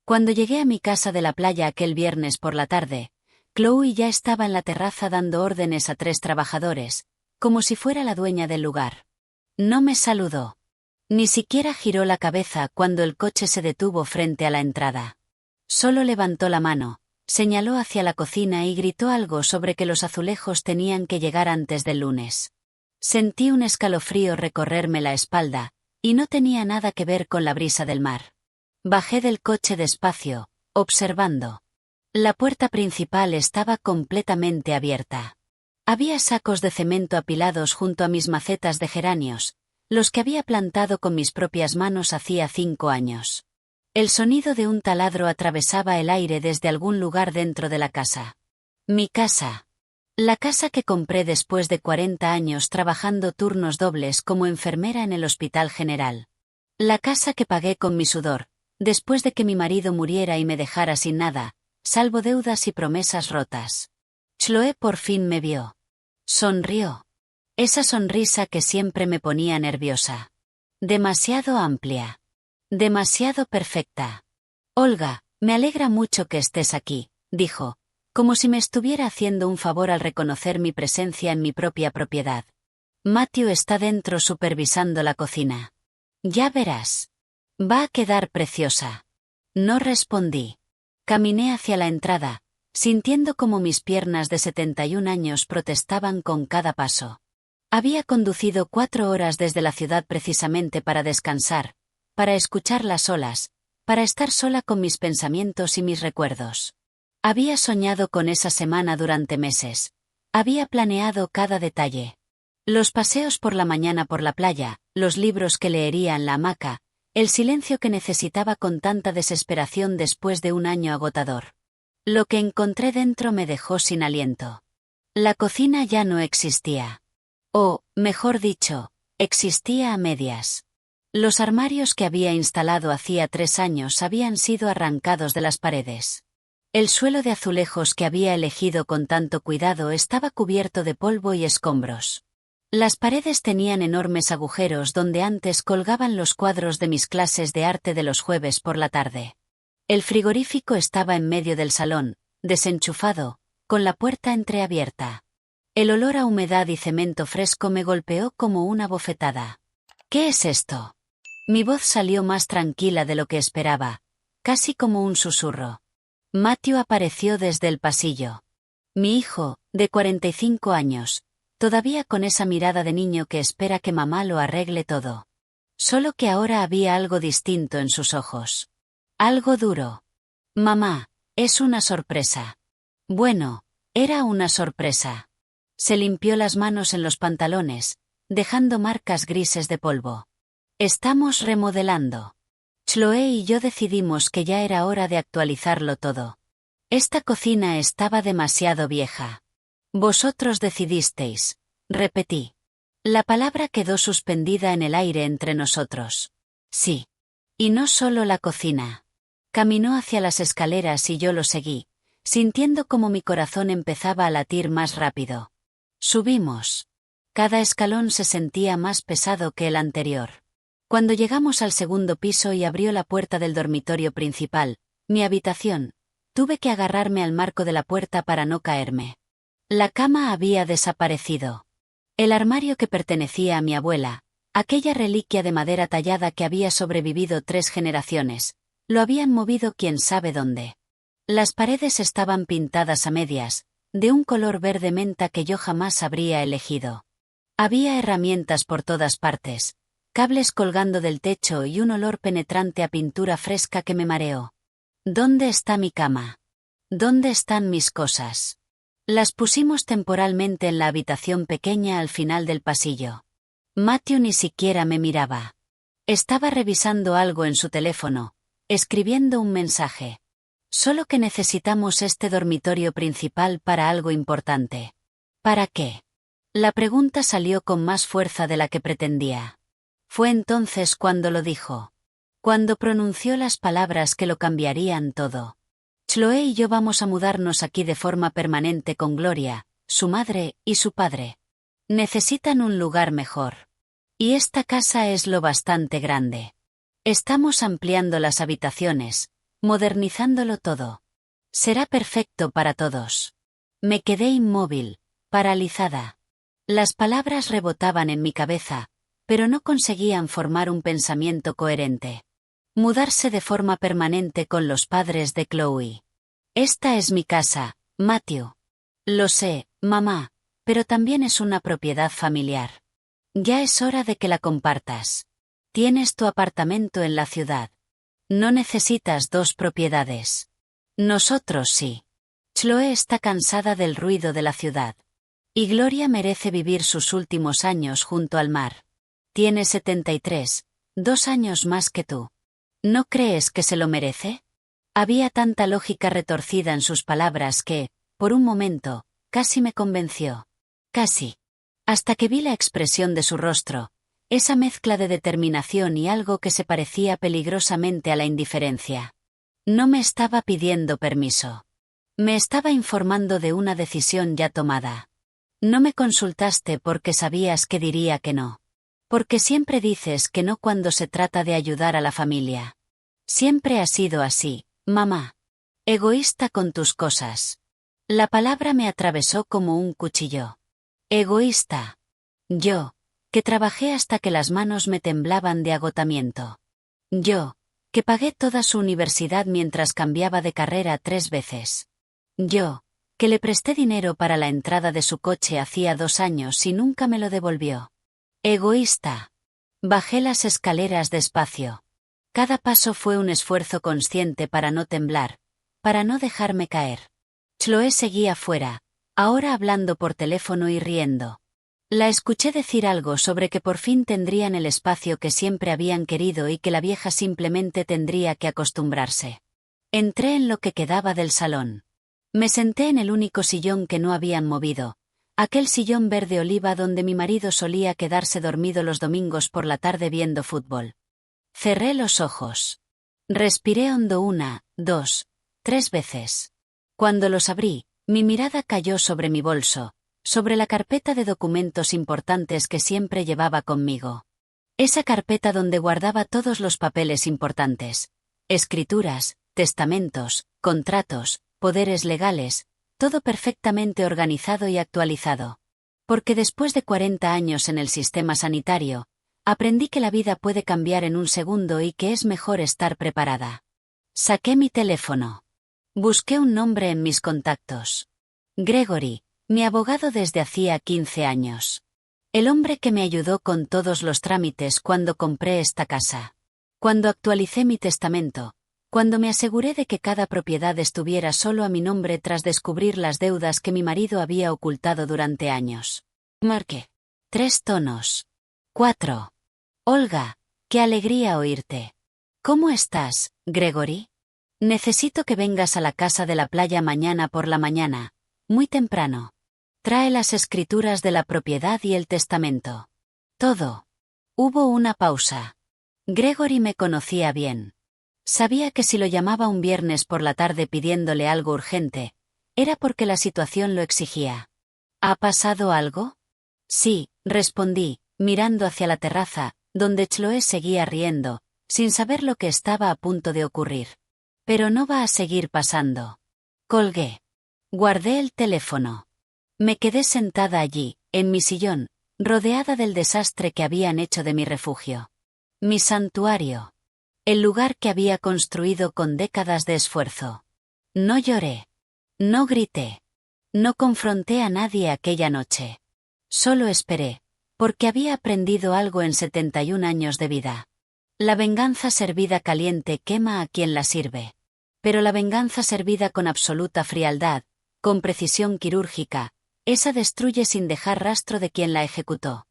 Cuando llegué a mi casa de la playa aquel viernes por la tarde, Chloe ya estaba en la terraza dando órdenes a 3 trabajadores, como si fuera la dueña del lugar. No me saludó. Ni siquiera giró la cabeza cuando el coche se detuvo frente a la entrada. Solo levantó la mano, señaló hacia la cocina y gritó algo sobre que los azulejos tenían que llegar antes del lunes. Sentí un escalofrío recorrerme la espalda, y no tenía nada que ver con la brisa del mar. Bajé del coche despacio, observando. La puerta principal estaba completamente abierta. Había sacos de cemento apilados junto a mis macetas de geranios, los que había plantado con mis propias manos hacía 5 años. El sonido de un taladro atravesaba el aire desde algún lugar dentro de la casa. Mi casa. La casa que compré después de 40 años trabajando turnos dobles como enfermera en el Hospital General. La casa que pagué con mi sudor, después de que mi marido muriera y me dejara sin nada, salvo deudas y promesas rotas. Chloe por fin me vio. Sonrió. Esa sonrisa que siempre me ponía nerviosa. Demasiado amplia. Demasiado perfecta. Olga, me alegra mucho que estés aquí, dijo, como si me estuviera haciendo un favor al reconocer mi presencia en mi propia propiedad. Matthew está dentro supervisando la cocina. Ya verás. Va a quedar preciosa. No respondí. Caminé hacia la entrada, sintiendo como mis piernas de 71 años protestaban con cada paso. Había conducido 4 horas desde la ciudad precisamente para descansar, para escuchar las olas, para estar sola con mis pensamientos y mis recuerdos. Había soñado con esa semana durante meses. Había planeado cada detalle. Los paseos por la mañana por la playa, los libros que leería en la hamaca, el silencio que necesitaba con tanta desesperación después de un año agotador. Lo que encontré dentro me dejó sin aliento. La cocina ya no existía. O, mejor dicho, existía a medias. Los armarios que había instalado hacía 3 años habían sido arrancados de las paredes. El suelo de azulejos que había elegido con tanto cuidado estaba cubierto de polvo y escombros. Las paredes tenían enormes agujeros donde antes colgaban los cuadros de mis clases de arte de los jueves por la tarde. El frigorífico estaba en medio del salón, desenchufado, con la puerta entreabierta. El olor a humedad y cemento fresco me golpeó como una bofetada. ¿Qué es esto? Mi voz salió más tranquila de lo que esperaba, casi como un susurro. Matthew apareció desde el pasillo. Mi hijo, de 45 años, todavía con esa mirada de niño que espera que mamá lo arregle todo. Solo que ahora había algo distinto en sus ojos. Algo duro. Mamá, es una sorpresa. Bueno, era una sorpresa. Se limpió las manos en los pantalones, dejando marcas grises de polvo. Estamos remodelando. Chloe y yo decidimos que ya era hora de actualizarlo todo. Esta cocina estaba demasiado vieja. Vosotros decidisteis, repetí. La palabra quedó suspendida en el aire entre nosotros. Sí. Y no solo la cocina. Caminó hacia las escaleras y yo lo seguí, sintiendo como mi corazón empezaba a latir más rápido. Subimos. Cada escalón se sentía más pesado que el anterior. Cuando llegamos al segundo piso y abrió la puerta del dormitorio principal, mi habitación, tuve que agarrarme al marco de la puerta para no caerme. La cama había desaparecido. El armario que pertenecía a mi abuela, aquella reliquia de madera tallada que había sobrevivido 3 generaciones, lo habían movido quién sabe dónde. Las paredes estaban pintadas a medias, de un color verde menta que yo jamás habría elegido. Había herramientas por todas partes, cables colgando del techo y un olor penetrante a pintura fresca que me mareó. ¿Dónde está mi cama? ¿Dónde están mis cosas? Las pusimos temporalmente en la habitación pequeña al final del pasillo. Matthew ni siquiera me miraba. Estaba revisando algo en su teléfono, escribiendo un mensaje. Solo que necesitamos este dormitorio principal para algo importante. ¿Para qué? La pregunta salió con más fuerza de la que pretendía. Fue entonces cuando lo dijo. Cuando pronunció las palabras que lo cambiarían todo. Chloe y yo vamos a mudarnos aquí de forma permanente con Gloria, su madre y su padre. Necesitan un lugar mejor. Y esta casa es lo bastante grande. Estamos ampliando las habitaciones, modernizándolo todo. Será perfecto para todos. Me quedé inmóvil, paralizada. Las palabras rebotaban en mi cabeza, pero no conseguían formar un pensamiento coherente. Mudarse de forma permanente con los padres de Chloe. Esta es mi casa, Matthew. Lo sé, mamá, pero también es una propiedad familiar. Ya es hora de que la compartas. Tienes tu apartamento en la ciudad. No necesitas dos propiedades. Nosotros sí. Chloe está cansada del ruido de la ciudad. Y Gloria merece vivir sus últimos años junto al mar. Tiene 73, 2 años más que tú. ¿No crees que se lo merece? Había tanta lógica retorcida en sus palabras que, por un momento, casi me convenció. Casi. Hasta que vi la expresión de su rostro, esa mezcla de determinación y algo que se parecía peligrosamente a la indiferencia. No me estaba pidiendo permiso. Me estaba informando de una decisión ya tomada. No me consultaste porque sabías que diría que no. Porque siempre dices que no cuando se trata de ayudar a la familia. Siempre ha sido así, mamá. Egoísta con tus cosas. La palabra me atravesó como un cuchillo. Egoísta. Yo, que trabajé hasta que las manos me temblaban de agotamiento. Yo, que pagué toda su universidad mientras cambiaba de carrera 3 veces. Yo, que le presté dinero para la entrada de su coche hacía 2 años y nunca me lo devolvió. Egoísta. Bajé las escaleras despacio. Cada paso fue un esfuerzo consciente para no temblar, para no dejarme caer. Chloe seguía fuera, ahora hablando por teléfono y riendo. La escuché decir algo sobre que por fin tendrían el espacio que siempre habían querido y que la vieja simplemente tendría que acostumbrarse. Entré en lo que quedaba del salón. Me senté en el único sillón que no habían movido, aquel sillón verde oliva donde mi marido solía quedarse dormido los domingos por la tarde viendo fútbol. Cerré los ojos. Respiré hondo 1, 2, 3 veces. Cuando los abrí, mi mirada cayó sobre mi bolso, sobre la carpeta de documentos importantes que siempre llevaba conmigo. Esa carpeta donde guardaba todos los papeles importantes. Escrituras, testamentos, contratos, poderes legales, todo perfectamente organizado y actualizado. Porque después de 40 años en el sistema sanitario, aprendí que la vida puede cambiar en un segundo y que es mejor estar preparada. Saqué mi teléfono. Busqué un nombre en mis contactos. Gregory, mi abogado desde hacía 15 años. El hombre que me ayudó con todos los trámites cuando compré esta casa. Cuando actualicé mi testamento. Cuando me aseguré de que cada propiedad estuviera solo a mi nombre tras descubrir las deudas que mi marido había ocultado durante años. Marqué. 3 tonos. 4. Olga, qué alegría oírte. ¿Cómo estás, Gregory? Necesito que vengas a la casa de la playa mañana por la mañana, muy temprano. Trae las escrituras de la propiedad y el testamento. Todo. Hubo una pausa. Gregory me conocía bien. Sabía que si lo llamaba un viernes por la tarde pidiéndole algo urgente, era porque la situación lo exigía. ¿Ha pasado algo? Sí, respondí, mirando hacia la terraza, donde Chloe seguía riendo, sin saber lo que estaba a punto de ocurrir. Pero no va a seguir pasando. Colgué. Guardé el teléfono. Me quedé sentada allí, en mi sillón, rodeada del desastre que habían hecho de mi refugio. Mi santuario. El lugar que había construido con décadas de esfuerzo. No lloré. No grité. No confronté a nadie aquella noche. Solo esperé, porque había aprendido algo en 71 años de vida. La venganza servida caliente quema a quien la sirve. Pero la venganza servida con absoluta frialdad, con precisión quirúrgica, esa destruye sin dejar rastro de quien la ejecutó.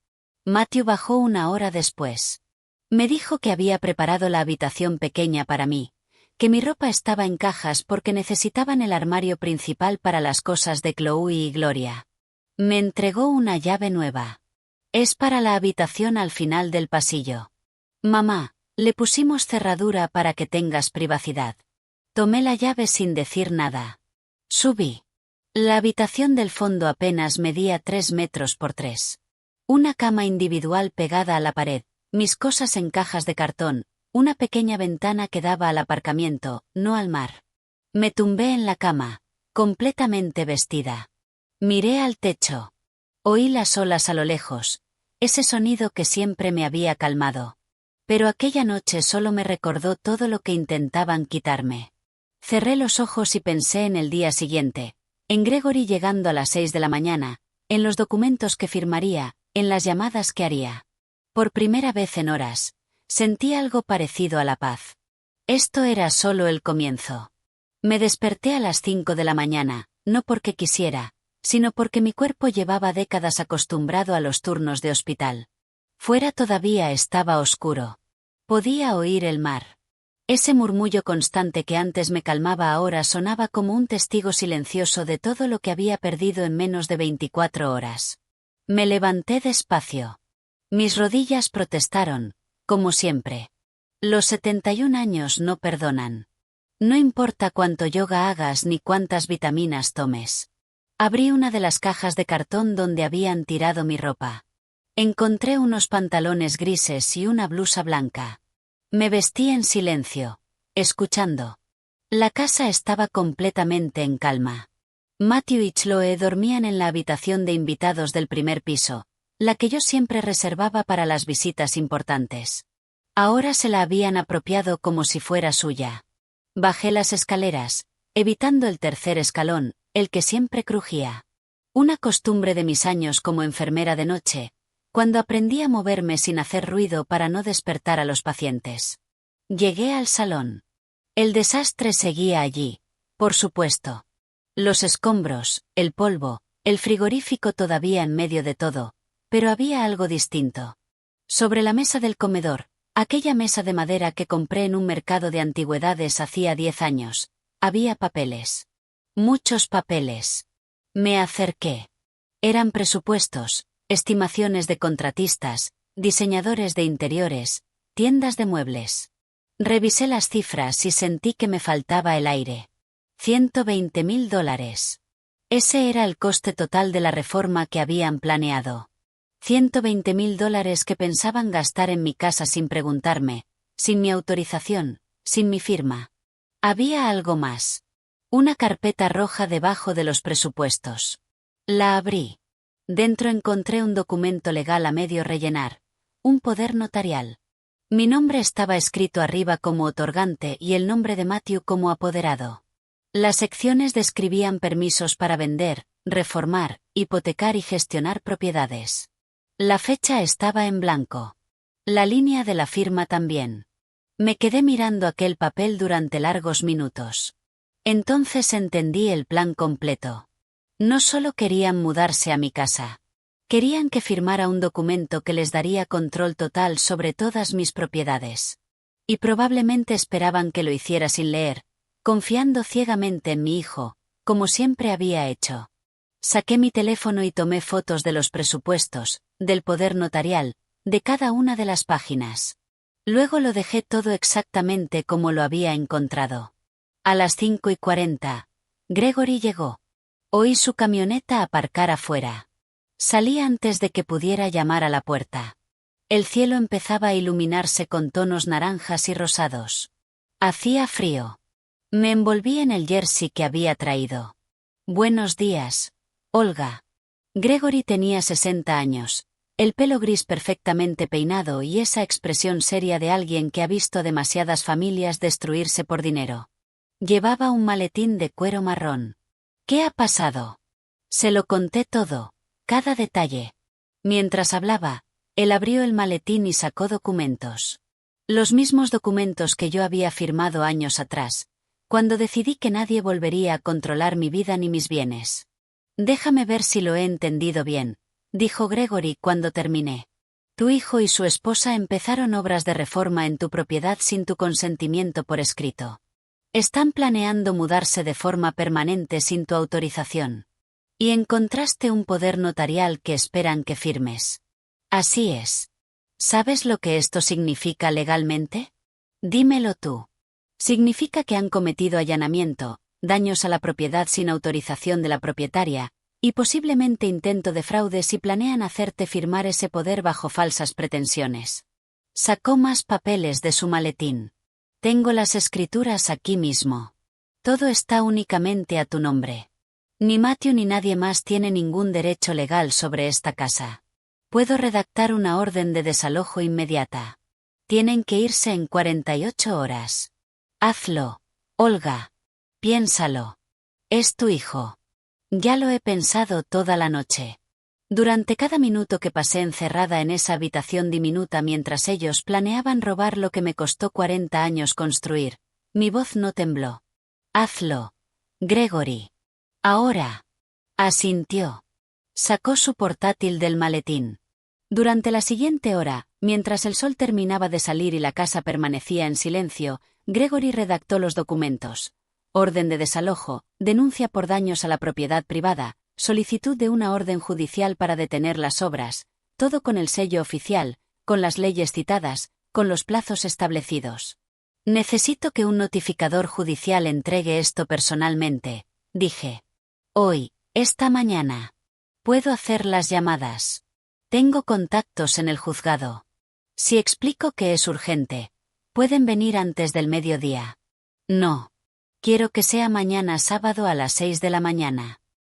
Matthew bajó 1 hora después. Me dijo que había preparado la habitación pequeña para mí, que mi ropa estaba en cajas porque necesitaban el armario principal para las cosas de Chloe y Gloria. Me entregó una llave nueva. Es para la habitación al final del pasillo. Mamá, le pusimos cerradura para que tengas privacidad. Tomé la llave sin decir nada. Subí. La habitación del fondo apenas medía 3 metros por 3. Una cama individual pegada a la pared, mis cosas en cajas de cartón, una pequeña ventana que daba al aparcamiento, no al mar. Me tumbé en la cama, completamente vestida. Miré al techo. Oí las olas a lo lejos, ese sonido que siempre me había calmado. Pero aquella noche solo me recordó todo lo que intentaban quitarme. Cerré los ojos y pensé en el día siguiente, en Gregory llegando a las 6 de la mañana, en los documentos que firmaría, en las llamadas que haría. Por primera vez en horas, sentí algo parecido a la paz. Esto era solo el comienzo. Me desperté a las 5 de la mañana, no porque quisiera, sino porque mi cuerpo llevaba décadas acostumbrado a los turnos de hospital. Fuera todavía estaba oscuro. Podía oír el mar. Ese murmullo constante que antes me calmaba ahora sonaba como un testigo silencioso de todo lo que había perdido en menos de 24 horas. Me levanté despacio. Mis rodillas protestaron, como siempre. Los 71 años no perdonan. No importa cuánto yoga hagas ni cuántas vitaminas tomes. Abrí una de las cajas de cartón donde habían tirado mi ropa. Encontré unos pantalones grises y una blusa blanca. Me vestí en silencio, escuchando. La casa estaba completamente en calma. Matthew y Chloe dormían en la habitación de invitados del primer piso, la que yo siempre reservaba para las visitas importantes. Ahora se la habían apropiado como si fuera suya. Bajé las escaleras, evitando el tercer escalón, el que siempre crujía. Una costumbre de mis años como enfermera de noche, cuando aprendí a moverme sin hacer ruido para no despertar a los pacientes. Llegué al salón. El desastre seguía allí, por supuesto. Los escombros, el polvo, el frigorífico todavía en medio de todo, pero había algo distinto. Sobre la mesa del comedor, aquella mesa de madera que compré en un mercado de antigüedades hacía 10 años, había papeles. Muchos papeles. Me acerqué. Eran presupuestos, estimaciones de contratistas, diseñadores de interiores, tiendas de muebles. Revisé las cifras y sentí que me faltaba el aire. $120.000. Ese era el coste total de la reforma que habían planeado. $120.000 que pensaban gastar en mi casa sin preguntarme, sin mi autorización, sin mi firma. Había algo más. Una carpeta roja debajo de los presupuestos. La abrí. Dentro encontré un documento legal a medio rellenar, un poder notarial. Mi nombre estaba escrito arriba como otorgante y el nombre de Matthew como apoderado. Las secciones describían permisos para vender, reformar, hipotecar y gestionar propiedades. La fecha estaba en blanco. La línea de la firma también. Me quedé mirando aquel papel durante largos minutos. Entonces entendí el plan completo. No solo querían mudarse a mi casa. Querían que firmara un documento que les daría control total sobre todas mis propiedades. Y probablemente esperaban que lo hiciera sin leer, confiando ciegamente en mi hijo, como siempre había hecho. Saqué mi teléfono y tomé fotos de los presupuestos, del poder notarial, de cada una de las páginas. Luego lo dejé todo exactamente como lo había encontrado. A las 5:40, Gregory llegó. Oí su camioneta aparcar afuera. Salí antes de que pudiera llamar a la puerta. El cielo empezaba a iluminarse con tonos naranjas y rosados. Hacía frío. Me envolví en el jersey que había traído. Buenos días, Olga. Gregory tenía 60 años, el pelo gris perfectamente peinado y esa expresión seria de alguien que ha visto demasiadas familias destruirse por dinero. Llevaba un maletín de cuero marrón. ¿Qué ha pasado? Se lo conté todo, cada detalle. Mientras hablaba, él abrió el maletín y sacó documentos. Los mismos documentos que yo había firmado años atrás, cuando decidí que nadie volvería a controlar mi vida ni mis bienes. Déjame ver si lo he entendido bien, dijo Gregory cuando terminé. Tu hijo y su esposa empezaron obras de reforma en tu propiedad sin tu consentimiento por escrito. Están planeando mudarse de forma permanente sin tu autorización. Y encontraste un poder notarial que esperan que firmes. Así es. ¿Sabes lo que esto significa legalmente? Dímelo tú. Significa que han cometido allanamiento, daños a la propiedad sin autorización de la propietaria, y posiblemente intento de fraude si planean hacerte firmar ese poder bajo falsas pretensiones. Sacó más papeles de su maletín. Tengo las escrituras aquí mismo. Todo está únicamente a tu nombre. Ni Matthew ni nadie más tiene ningún derecho legal sobre esta casa. Puedo redactar una orden de desalojo inmediata. Tienen que irse en 48 horas. Hazlo, Olga. Piénsalo. Es tu hijo. Ya lo he pensado toda la noche. Durante cada minuto que pasé encerrada en esa habitación diminuta mientras ellos planeaban robar lo que me costó 40 años construir, mi voz no tembló. Hazlo, Gregory. Ahora. Asintió. Sacó su portátil del maletín. Durante la siguiente hora, mientras el sol terminaba de salir y la casa permanecía en silencio, Gregory redactó los documentos. Orden de desalojo, denuncia por daños a la propiedad privada, solicitud de una orden judicial para detener las obras, todo con el sello oficial, con las leyes citadas, con los plazos establecidos. Necesito que un notificador judicial entregue esto personalmente, dije. Hoy, esta mañana. Puedo hacer las llamadas. Tengo contactos en el juzgado. Si explico que es urgente, pueden venir antes del mediodía. No. Quiero que sea mañana sábado a las 6 de la mañana.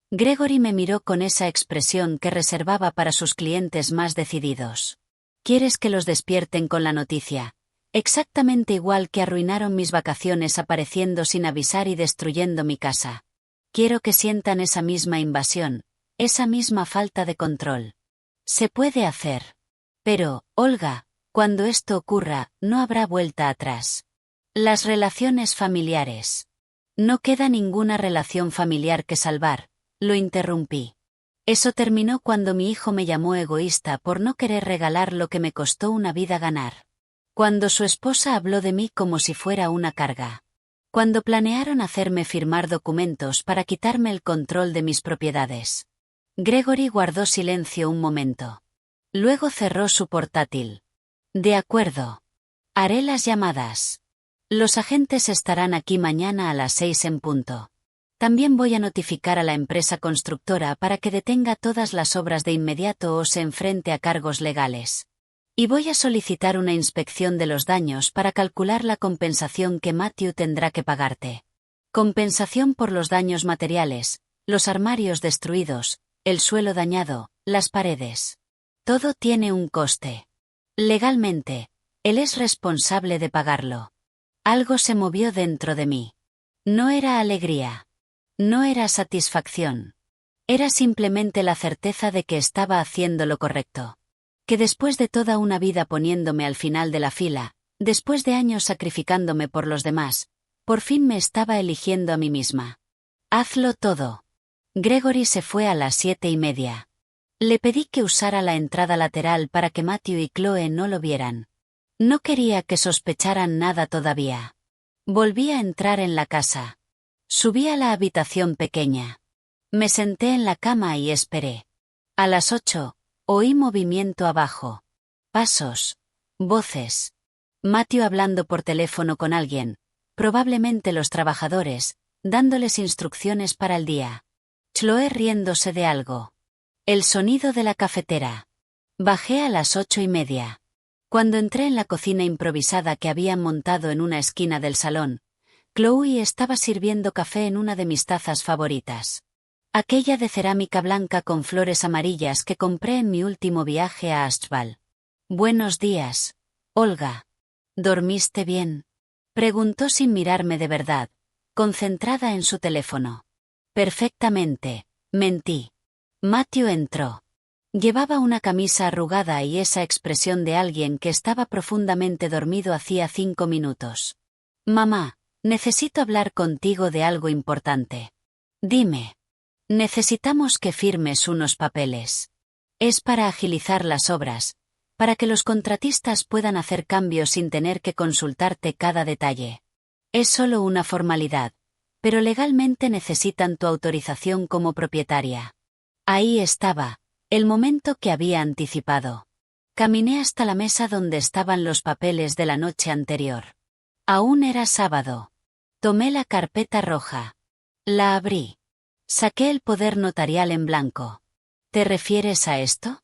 Gregory me miró con esa expresión que reservaba para sus clientes más decididos. ¿Quieres que los despierten con la noticia? Exactamente igual que arruinaron mis vacaciones apareciendo sin avisar y destruyendo mi casa. Quiero que sientan esa misma invasión, esa misma falta de control. Se puede hacer. Pero, Olga, cuando esto ocurra, no habrá vuelta atrás. Las relaciones familiares. No queda ninguna relación familiar que salvar, lo interrumpí. Eso terminó cuando mi hijo me llamó egoísta por no querer regalar lo que me costó una vida ganar. Cuando su esposa habló de mí como si fuera una carga. Cuando planearon hacerme firmar documentos para quitarme el control de mis propiedades. Gregory guardó silencio un momento. Luego cerró su portátil. De acuerdo. Haré las llamadas. Los agentes estarán aquí mañana a las 6 en punto. También voy a notificar a la empresa constructora para que detenga todas las obras de inmediato o se enfrente a cargos legales. Y voy a solicitar una inspección de los daños para calcular la compensación que Matthew tendrá que pagarte. Compensación por los daños materiales, los armarios destruidos, el suelo dañado, las paredes. Todo tiene un coste. Legalmente, él es responsable de pagarlo. Algo se movió dentro de mí. No era alegría. No era satisfacción. Era simplemente la certeza de que estaba haciendo lo correcto. Que después de toda una vida poniéndome al final de la fila, después de años sacrificándome por los demás, por fin me estaba eligiendo a mí misma. Hazlo todo. Gregory se fue a las 7:30. Le pedí que usara la entrada lateral para que Matthew y Chloe no lo vieran. No quería que sospecharan nada todavía. Volví a entrar en la casa. Subí a la habitación pequeña. Me senté en la cama y esperé. A las 8, oí movimiento abajo. Pasos. Voces. Matthew hablando por teléfono con alguien, probablemente los trabajadores, dándoles instrucciones para el día. Chloe riéndose de algo. El sonido de la cafetera. Bajé a las 8:30. Cuando entré en la cocina improvisada que habían montado en una esquina del salón, Chloe estaba sirviendo café en una de mis tazas favoritas. Aquella de cerámica blanca con flores amarillas que compré en mi último viaje a Ashval. Buenos días, Olga. ¿Dormiste bien? Preguntó sin mirarme de verdad, concentrada en su teléfono. Perfectamente, mentí. Matthew entró. Llevaba una camisa arrugada y esa expresión de alguien que estaba profundamente dormido hacía 5 minutos. Mamá, necesito hablar contigo de algo importante. Dime. Necesitamos que firmes unos papeles. Es para agilizar las obras, para que los contratistas puedan hacer cambios sin tener que consultarte cada detalle. Es solo una formalidad, pero legalmente necesitan tu autorización como propietaria. Ahí estaba, el momento que había anticipado. Caminé hasta la mesa donde estaban los papeles de la noche anterior. Aún era sábado. Tomé la carpeta roja. La abrí. Saqué el poder notarial en blanco. ¿Te refieres a esto?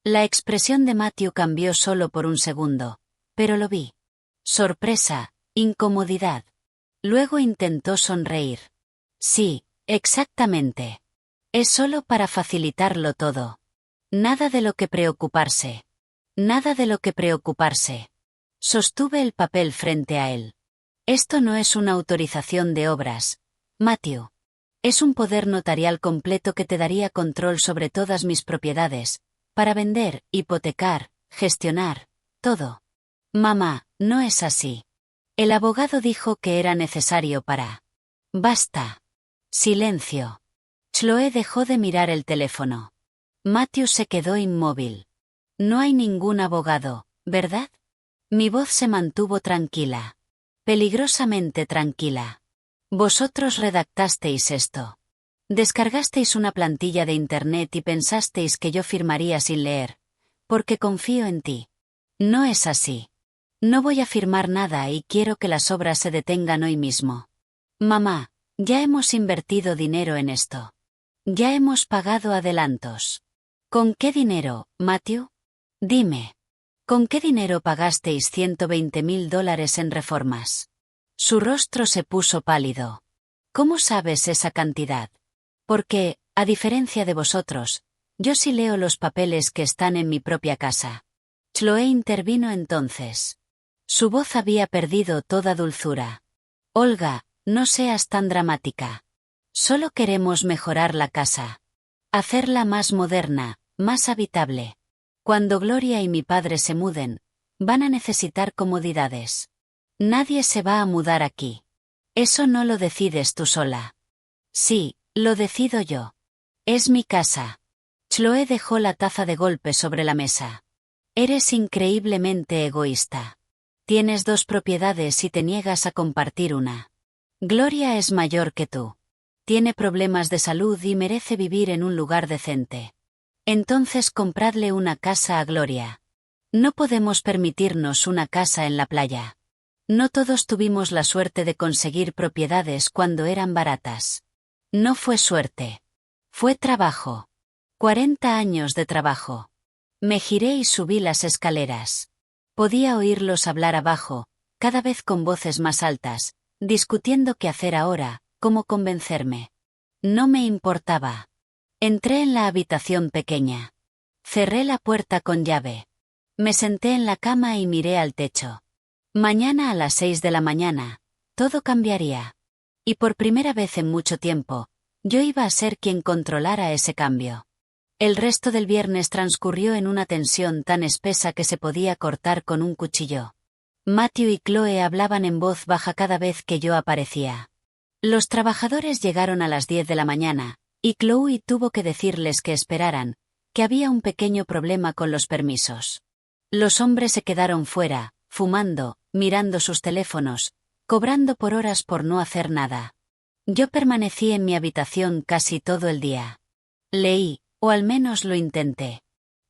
La expresión de Matthew cambió solo por un segundo, pero lo vi. Sorpresa, incomodidad. Luego intentó sonreír. Sí, exactamente. Es solo para facilitarlo todo. Nada de lo que preocuparse. Nada de lo que preocuparse. Sostuve el papel frente a él. Esto no es una autorización de obras, Matthew. Es un poder notarial completo que te daría control sobre todas mis propiedades, para vender, hipotecar, gestionar, todo. Mamá, no es así. El abogado dijo que era necesario para... Basta. Silencio. Chloe dejó de mirar el teléfono. Matthew se quedó inmóvil. No hay ningún abogado, ¿verdad? Mi voz se mantuvo tranquila. Peligrosamente tranquila. Vosotros redactasteis esto. Descargasteis una plantilla de internet y pensasteis que yo firmaría sin leer, porque confío en ti. No es así. No voy a firmar nada y quiero que las obras se detengan hoy mismo. Mamá, ya hemos invertido dinero en esto. Ya hemos pagado adelantos. ¿Con qué dinero, Matthew? Dime. ¿Con qué dinero pagasteis $120,000 en reformas? Su rostro se puso pálido. ¿Cómo sabes esa cantidad? Porque, a diferencia de vosotros, yo sí leo los papeles que están en mi propia casa. Chloe intervino entonces. Su voz había perdido toda dulzura. Olga, no seas tan dramática. Solo queremos mejorar la casa. Hacerla más moderna, más habitable. Cuando Gloria y mi padre se muden, van a necesitar comodidades. Nadie se va a mudar aquí. Eso no lo decides tú sola. Sí, lo decido yo. Es mi casa. Chloe dejó la taza de golpe sobre la mesa. Eres increíblemente egoísta. Tienes 2 propiedades y te niegas a compartir una. Gloria es mayor que tú. Tiene problemas de salud y merece vivir en un lugar decente. Entonces compradle una casa a Gloria. No podemos permitirnos una casa en la playa. No todos tuvimos la suerte de conseguir propiedades cuando eran baratas. No fue suerte. Fue trabajo. 40 años de trabajo. Me giré y subí las escaleras. Podía oírlos hablar abajo, cada vez con voces más altas, discutiendo qué hacer ahora, cómo convencerme. No me importaba. Entré en la habitación pequeña. Cerré la puerta con llave. Me senté en la cama y miré al techo. Mañana a las 6 de la mañana, todo cambiaría. Y por primera vez en mucho tiempo, yo iba a ser quien controlara ese cambio. El resto del viernes transcurrió en una tensión tan espesa que se podía cortar con un cuchillo. Matthew y Chloe hablaban en voz baja cada vez que yo aparecía. Los trabajadores llegaron a las 10 de la mañana, y Chloe tuvo que decirles que esperaran, que había un pequeño problema con los permisos. Los hombres se quedaron fuera, fumando, mirando sus teléfonos, cobrando por horas por no hacer nada. Yo permanecí en mi habitación casi todo el día. Leí, o al menos lo intenté.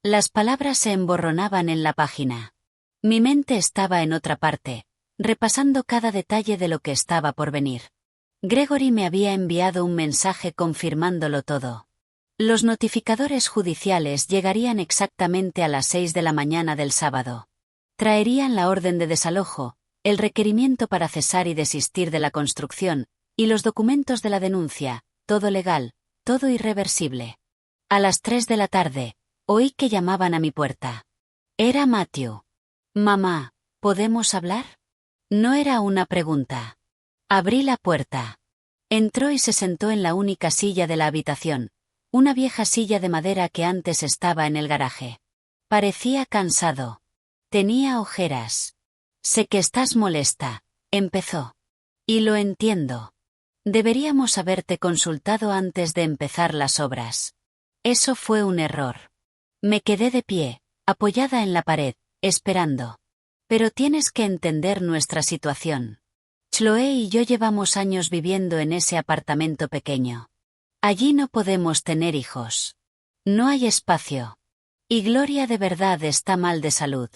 Las palabras se emborronaban en la página. Mi mente estaba en otra parte, repasando cada detalle de lo que estaba por venir. Gregory me había enviado un mensaje confirmándolo todo. Los notificadores judiciales llegarían exactamente a las 6 de la mañana del sábado. Traerían la orden de desalojo, el requerimiento para cesar y desistir de la construcción, y los documentos de la denuncia, todo legal, todo irreversible. A las 3 de la tarde, oí que llamaban a mi puerta. Era Matthew. Mamá, ¿podemos hablar? No era una pregunta. Abrí la puerta. Entró y se sentó en la única silla de la habitación, una vieja silla de madera que antes estaba en el garaje. Parecía cansado. Tenía ojeras. Sé que estás molesta, empezó. Y lo entiendo. Deberíamos haberte consultado antes de empezar las obras. Eso fue un error. Me quedé de pie, apoyada en la pared, esperando. Pero tienes que entender nuestra situación. Chloe y yo llevamos años viviendo en ese apartamento pequeño. Allí no podemos tener hijos. No hay espacio. Y Gloria de verdad está mal de salud.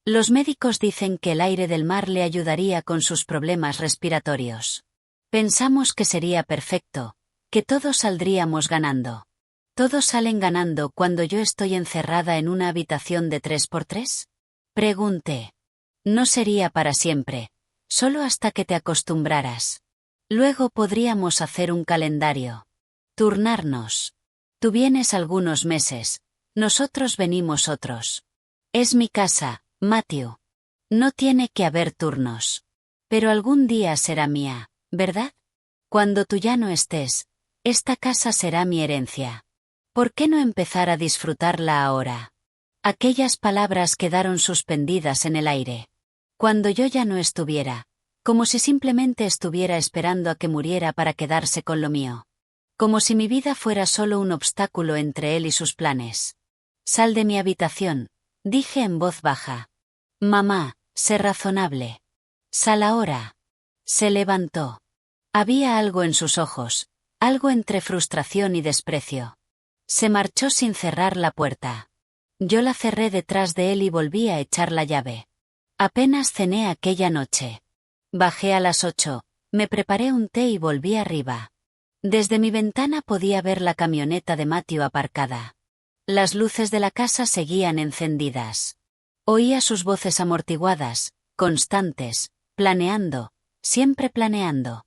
Los médicos dicen que el aire del mar le ayudaría con sus problemas respiratorios. Pensamos que sería perfecto, que todos saldríamos ganando. ¿Todos salen ganando cuando yo estoy encerrada en una habitación de 3x3? Pregunté. No sería para siempre, solo hasta que te acostumbraras. Luego podríamos hacer un calendario. Turnarnos. Tú vienes algunos meses, nosotros venimos otros. Es mi casa, Matthew. No tiene que haber turnos. Pero algún día será mía, ¿verdad? Cuando tú ya no estés, esta casa será mi herencia. ¿Por qué no empezar a disfrutarla ahora? Aquellas palabras quedaron suspendidas en el aire. Cuando yo ya no estuviera, como si simplemente estuviera esperando a que muriera para quedarse con lo mío. Como si mi vida fuera solo un obstáculo entre él y sus planes. Sal de mi habitación, dije en voz baja. Mamá, sé razonable. Sal ahora. Se levantó. Había algo en sus ojos, algo entre frustración y desprecio. Se marchó sin cerrar la puerta. Yo la cerré detrás de él y volví a echar la llave. Apenas cené aquella noche. Bajé a las 8, me preparé un té y volví arriba. Desde mi ventana podía ver la camioneta de Matthew aparcada. Las luces de la casa seguían encendidas. Oía sus voces amortiguadas, constantes, planeando, siempre planeando.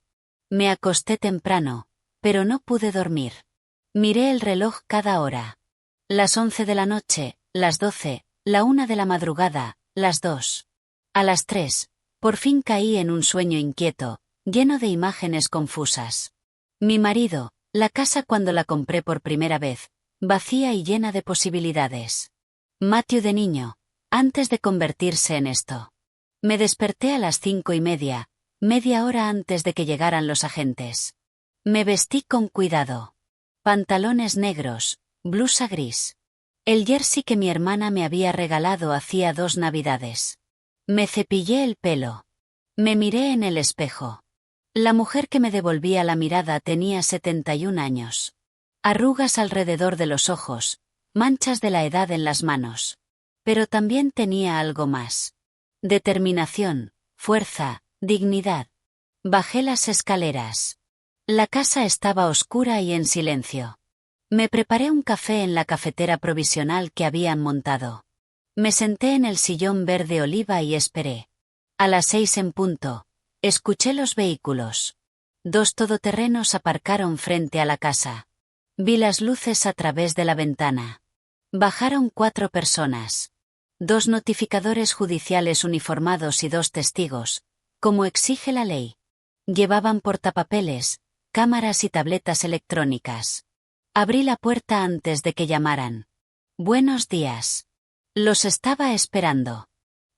Me acosté temprano, pero no pude dormir. Miré el reloj cada hora. Las 11 de la noche, las 12, la 1 de la madrugada, las 2. A las 3, por fin caí en un sueño inquieto, lleno de imágenes confusas. Mi marido, la casa cuando la compré por primera vez, vacía y llena de posibilidades. Matthew de niño, antes de convertirse en esto. Me desperté a las 5:30, media hora antes de que llegaran los agentes. Me vestí con cuidado. Pantalones negros, blusa gris. El jersey que mi hermana me había regalado hacía 2 navidades. Me cepillé el pelo. Me miré en el espejo. La mujer que me devolvía la mirada tenía 71 años. Arrugas alrededor de los ojos, manchas de la edad en las manos. Pero también tenía algo más. Determinación, fuerza, dignidad. Bajé las escaleras. La casa estaba oscura y en silencio. Me preparé un café en la cafetera provisional que habían montado. Me senté en el sillón verde oliva y esperé. A las 6 en punto, escuché los vehículos. 2 todoterrenos aparcaron frente a la casa. Vi las luces a través de la ventana. Bajaron 4 personas. 2 notificadores judiciales uniformados y 2 testigos, como exige la ley. Llevaban portapapeles, cámaras y tabletas electrónicas. Abrí la puerta antes de que llamaran. Buenos días. Los estaba esperando.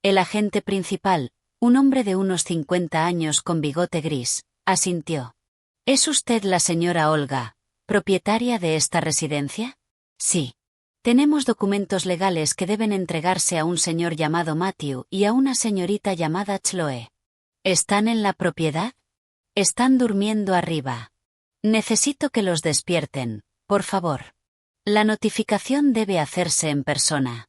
El agente principal, un hombre de unos 50 años con bigote gris, asintió. ¿Es usted la señora Olga, propietaria de esta residencia? Sí. Tenemos documentos legales que deben entregarse a un señor llamado Matthew y a una señorita llamada Chloe. ¿Están en la propiedad? Están durmiendo arriba. Necesito que los despierten, por favor. La notificación debe hacerse en persona.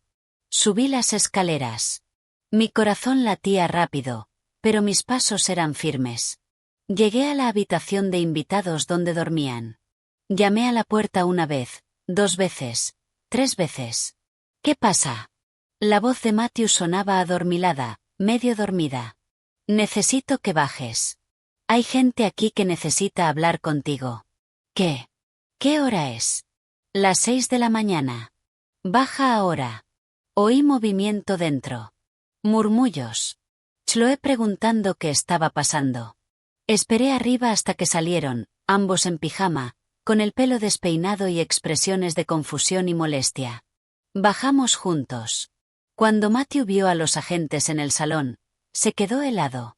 Subí las escaleras. Mi corazón latía rápido, pero mis pasos eran firmes. Llegué a la habitación de invitados donde dormían. Llamé a la puerta 1 vez, 2 veces, 3 veces. ¿Qué pasa? La voz de Matthew sonaba adormilada, medio dormida. Necesito que bajes. Hay gente aquí que necesita hablar contigo. ¿Qué? ¿Qué hora es? Las 6 de la mañana. Baja ahora. Oí movimiento dentro. Murmullos. Chloe preguntando qué estaba pasando. Esperé arriba hasta que salieron, ambos en pijama, con el pelo despeinado y expresiones de confusión y molestia. Bajamos juntos. Cuando Matthew vio a los agentes en el salón, se quedó helado.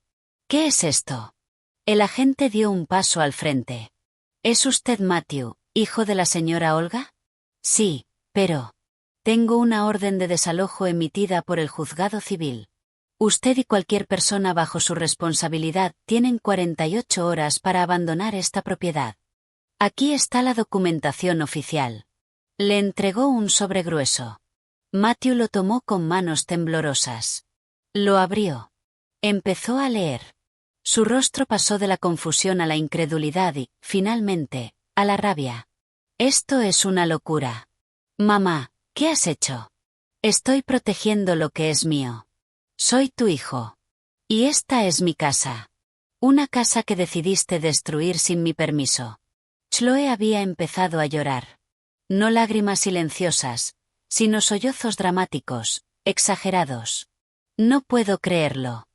¿Qué es esto? El agente dio un paso al frente. ¿Es usted Matthew, hijo de la señora Olga? Sí, pero... Tengo una orden de desalojo emitida por el juzgado civil. Usted y cualquier persona bajo su responsabilidad tienen 48 horas para abandonar esta propiedad. Aquí está la documentación oficial. Le entregó un sobre grueso. Matthew lo tomó con manos temblorosas. Lo abrió. Empezó a leer. Su rostro pasó de la confusión a la incredulidad y, finalmente, a la rabia. Esto es una locura. Mamá, ¿qué has hecho? Estoy protegiendo lo que es mío. Soy tu hijo. Y esta es mi casa. Una casa que decidiste destruir sin mi permiso. Chloe había empezado a llorar. No lágrimas silenciosas, sino sollozos dramáticos, exagerados. No puedo creerlo.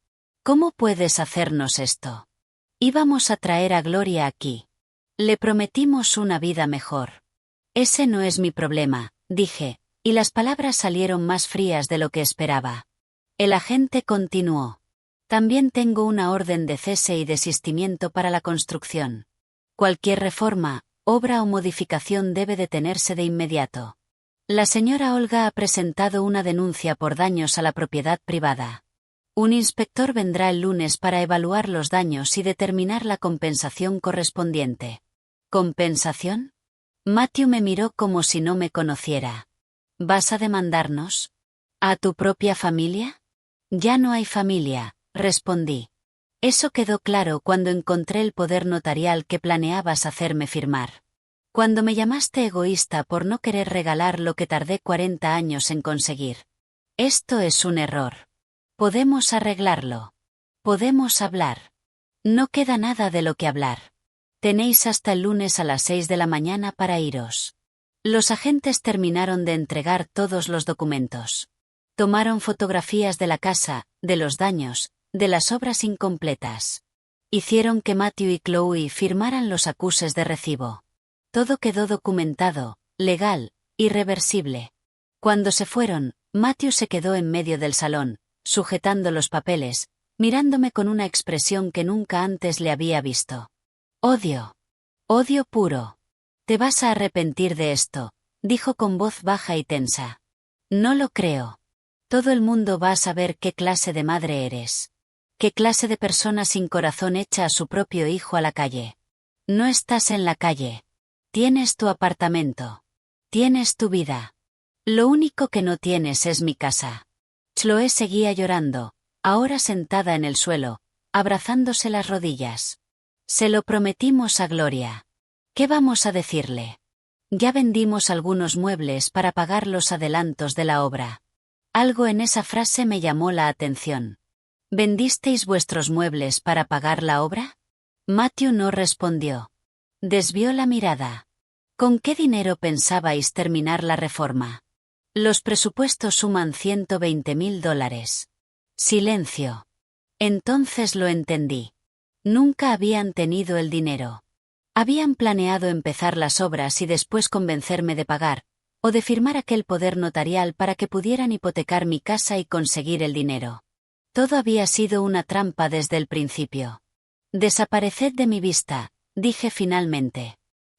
¿Cómo puedes hacernos esto? Íbamos a traer a Gloria aquí. Le prometimos una vida mejor. Ese no es mi problema, dije, y las palabras salieron más frías de lo que esperaba. El agente continuó. También tengo una orden de cese y desistimiento para la construcción. Cualquier reforma, obra o modificación debe detenerse de inmediato. La señora Olga ha presentado una denuncia por daños a la propiedad privada. Un inspector vendrá el lunes para evaluar los daños y determinar la compensación correspondiente. ¿Compensación? Matthew me miró como si no me conociera. ¿Vas a demandarnos? ¿A tu propia familia? Ya no hay familia, respondí. Eso quedó claro cuando encontré el poder notarial que planeabas hacerme firmar. Cuando me llamaste egoísta por no querer regalar lo que tardé 40 años en conseguir. Esto es un error. Podemos arreglarlo. Podemos hablar. No queda nada de lo que hablar. Tenéis hasta el lunes a las 6 de la mañana para iros. Los agentes terminaron de entregar todos los documentos. Tomaron fotografías de la casa, de los daños, de las obras incompletas. Hicieron que Matthew y Chloe firmaran los acuses de recibo. Todo quedó documentado, legal, irreversible. Cuando se fueron, Matthew se quedó en medio del salón, sujetando los papeles, mirándome con una expresión que nunca antes le había visto. Odio. Odio puro. Te vas a arrepentir de esto, dijo con voz baja y tensa. No lo creo. Todo el mundo va a saber qué clase de madre eres. Qué clase de persona sin corazón echa a su propio hijo a la calle. No estás en la calle. Tienes tu apartamento. Tienes tu vida. Lo único que no tienes es mi casa. Chloe seguía llorando, ahora sentada en el suelo, abrazándose las rodillas. Se lo prometimos a Gloria. ¿Qué vamos a decirle? Ya vendimos algunos muebles para pagar los adelantos de la obra. Algo en esa frase me llamó la atención. ¿Vendisteis vuestros muebles para pagar la obra? Matthew no respondió. Desvió la mirada. ¿Con qué dinero pensabais terminar la reforma? Los presupuestos suman $120,000. Silencio. Entonces lo entendí. Nunca habían tenido el dinero. Habían planeado empezar las obras y después convencerme de pagar, o de firmar aquel poder notarial para que pudieran hipotecar mi casa y conseguir el dinero. Todo había sido una trampa desde el principio. Desapareced de mi vista, dije finalmente.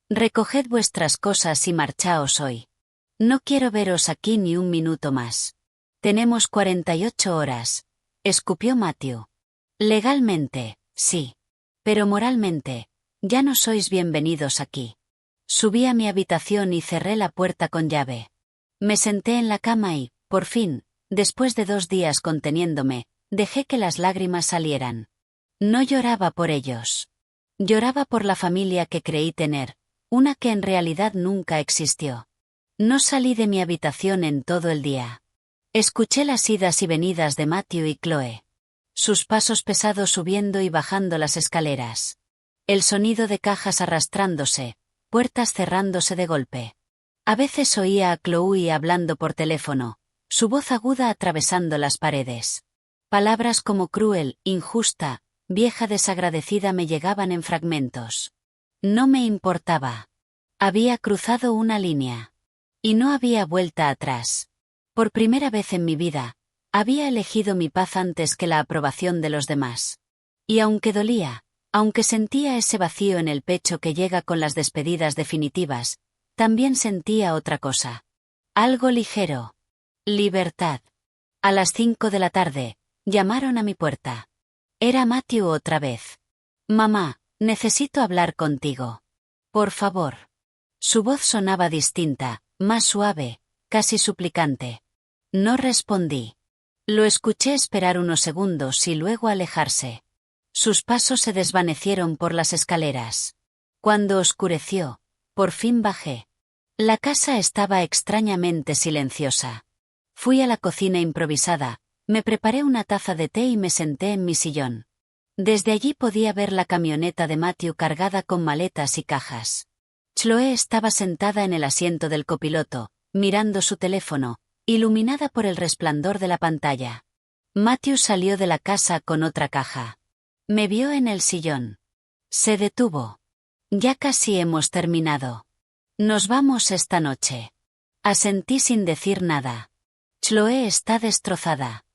Recoged vuestras cosas y marchaos hoy. No quiero veros aquí ni un minuto más. Tenemos 48 horas, escupió Matthew. Legalmente, sí. Pero moralmente, ya no sois bienvenidos aquí. Subí a mi habitación y cerré la puerta con llave. Me senté en la cama y, por fin, después de 2 días conteniéndome, dejé que las lágrimas salieran. No lloraba por ellos. Lloraba por la familia que creí tener, una que en realidad nunca existió. No salí de mi habitación en todo el día. Escuché las idas y venidas de Matthew y Chloe. Sus pasos pesados subiendo y bajando las escaleras. El sonido de cajas arrastrándose, puertas cerrándose de golpe. A veces oía a Chloe hablando por teléfono, su voz aguda atravesando las paredes. Palabras como cruel, injusta, vieja desagradecida me llegaban en fragmentos. No me importaba. Había cruzado una línea. Y no había vuelta atrás. Por primera vez en mi vida, había elegido mi paz antes que la aprobación de los demás. Y aunque dolía, aunque sentía ese vacío en el pecho que llega con las despedidas definitivas, también sentía otra cosa. Algo ligero. Libertad. A las 5 de la tarde, llamaron a mi puerta. Era Matthew otra vez. Mamá, necesito hablar contigo. Por favor. Su voz sonaba distinta, más suave, casi suplicante. No respondí. Lo escuché esperar unos segundos y luego alejarse. Sus pasos se desvanecieron por las escaleras. Cuando oscureció, por fin bajé. La casa estaba extrañamente silenciosa. Fui a la cocina improvisada, Me preparé una taza de té y me senté en mi sillón. Desde allí podía ver la camioneta de Matthew cargada con maletas y cajas. Chloe estaba sentada en el asiento del copiloto, mirando su teléfono, iluminada por el resplandor de la pantalla. Matthew salió de la casa con otra caja. Me vio en el sillón. Se detuvo. Ya casi hemos terminado. Nos vamos esta noche. Asentí sin decir nada. Chloe está destrozada.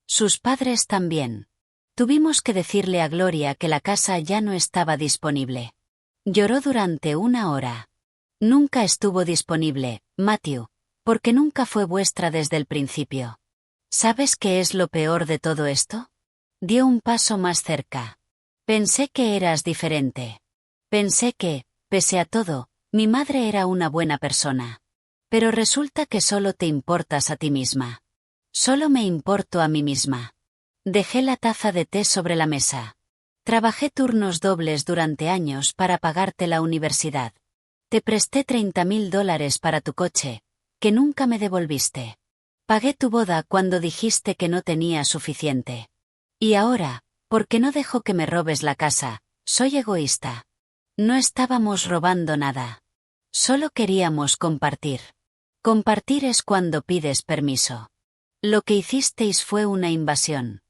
Sus padres también. Tuvimos que decirle a Gloria que la casa ya no estaba disponible. Lloró durante 1 hora. Nunca estuvo disponible, Matthew, porque nunca fue vuestra desde el principio. ¿Sabes qué es lo peor de todo esto? Dio un paso más cerca. Pensé que eras diferente. Pensé que, pese a todo, mi madre era una buena persona. Pero resulta que solo te importas a ti misma. Solo me importo a mí misma. Dejé la taza de té sobre la mesa. Trabajé turnos dobles durante años para pagarte la universidad. Te presté $30,000 para tu coche, que nunca me devolviste. Pagué tu boda cuando dijiste que no tenía suficiente. Y ahora, porque no dejo que me robes la casa, soy egoísta. No estábamos robando nada. Solo queríamos compartir. Compartir es cuando pides permiso. Lo que hicisteis fue una invasión.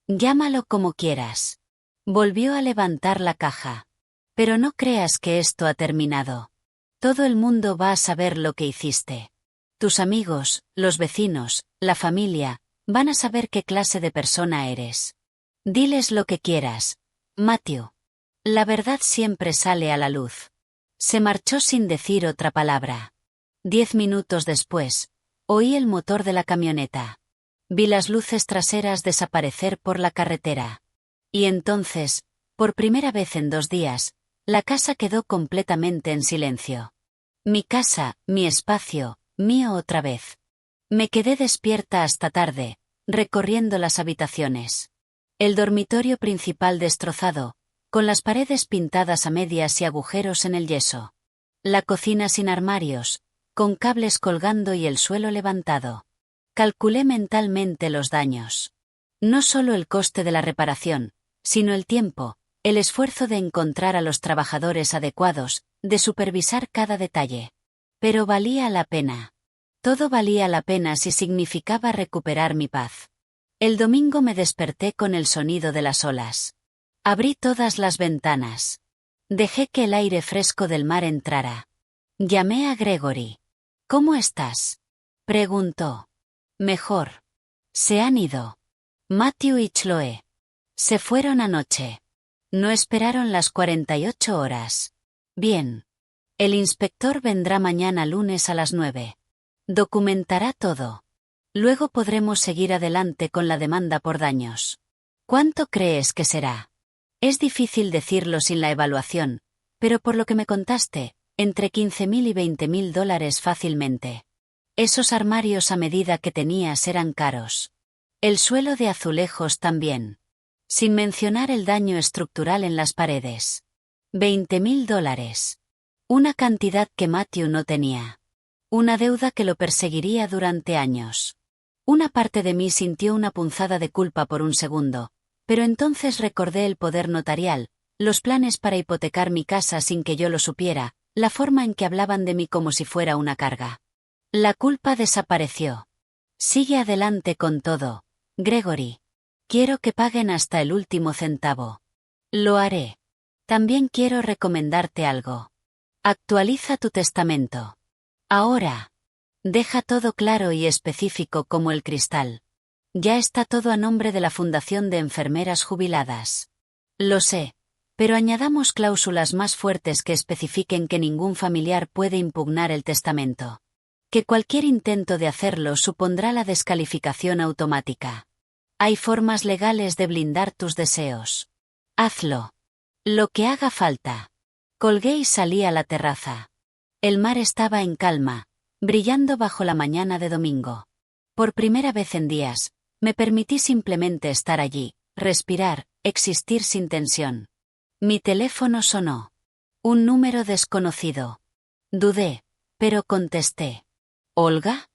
Llámalo como quieras. Volvió a levantar la caja. Pero no creas que esto ha terminado. Todo el mundo va a saber lo que hiciste. Tus amigos, los vecinos, la familia, van a saber qué clase de persona eres. Diles lo que quieras, Matthew. La verdad siempre sale a la luz. Se marchó sin decir otra palabra. 10 minutos después, oí el motor de la camioneta. Vi las luces traseras desaparecer por la carretera. Y entonces, por primera vez en 2 días, la casa quedó completamente en silencio. Mi casa, mi espacio, mío otra vez. Me quedé despierta hasta tarde, recorriendo las habitaciones. El dormitorio principal destrozado, con las paredes pintadas a medias y agujeros en el yeso. La cocina sin armarios, con cables colgando y el suelo levantado. Calculé mentalmente los daños. No solo el coste de la reparación, sino el tiempo, el esfuerzo de encontrar a los trabajadores adecuados, de supervisar cada detalle. Pero valía la pena. Todo valía la pena si significaba recuperar mi paz. El domingo me desperté con el sonido de las olas. Abrí todas las ventanas. Dejé que el aire fresco del mar entrara. Llamé a Gregory. ¿Cómo estás?, preguntó. Mejor. Se han ido. Matthew y Chloe. Se fueron anoche. No esperaron las 48 horas. Bien. El inspector vendrá mañana lunes a las 9. Documentará todo. Luego podremos seguir adelante con la demanda por daños. ¿Cuánto crees que será? Es difícil decirlo sin la evaluación, pero por lo que me contaste, entre $15,000 y $20,000 fácilmente. Esos armarios a medida que tenías eran caros. El suelo de azulejos también. Sin mencionar el daño estructural en las paredes. $20,000. Una cantidad que Matthew no tenía. Una deuda que lo perseguiría durante años. Una parte de mí sintió una punzada de culpa por un segundo, pero entonces recordé el poder notarial, los planes para hipotecar mi casa sin que yo lo supiera, la forma en que hablaban de mí como si fuera una carga. La culpa desapareció. Sigue adelante con todo, Gregory. Quiero que paguen hasta el último centavo. Lo haré. También quiero recomendarte algo. Actualiza tu testamento. Ahora. Deja todo claro y específico como el cristal. Ya está todo a nombre de la Fundación de Enfermeras Jubiladas. Lo sé, pero añadamos cláusulas más fuertes que especifiquen que ningún familiar puede impugnar el testamento. Que cualquier intento de hacerlo supondrá la descalificación automática. Hay formas legales de blindar tus deseos. Hazlo. Lo que haga falta. Colgué y salí a la terraza. El mar estaba en calma, brillando bajo la mañana de domingo. Por primera vez en días, me permití simplemente estar allí, respirar, existir sin tensión. Mi teléfono sonó. Un número desconocido. Dudé, pero contesté. ¿Olga?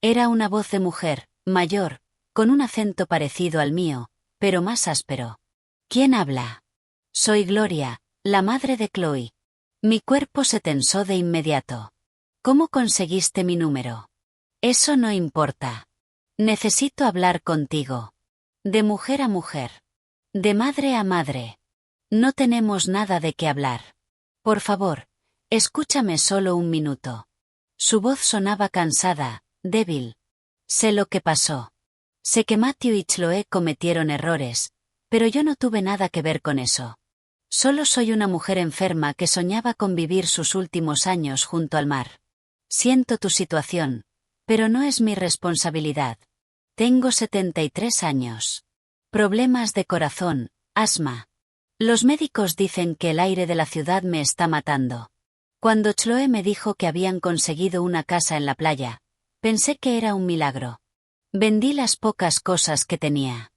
Era una voz de mujer, mayor, con un acento parecido al mío, pero más áspero. ¿Quién habla? Soy Gloria, la madre de Chloe. Mi cuerpo se tensó de inmediato. ¿Cómo conseguiste mi número? Eso no importa. Necesito hablar contigo. De mujer a mujer. De madre a madre. No tenemos nada de qué hablar. Por favor, escúchame solo un minuto. Su voz sonaba cansada, débil. Sé lo que pasó. Sé que Matthew y Chloe cometieron errores, pero yo no tuve nada que ver con eso. Solo soy una mujer enferma que soñaba con vivir sus últimos años junto al mar. Siento tu situación, pero no es mi responsabilidad. Tengo 73 años. Problemas de corazón, asma. Los médicos dicen que el aire de la ciudad me está matando. Cuando Chloe me dijo que habían conseguido una casa en la playa, pensé que era un milagro. Vendí las pocas cosas que tenía.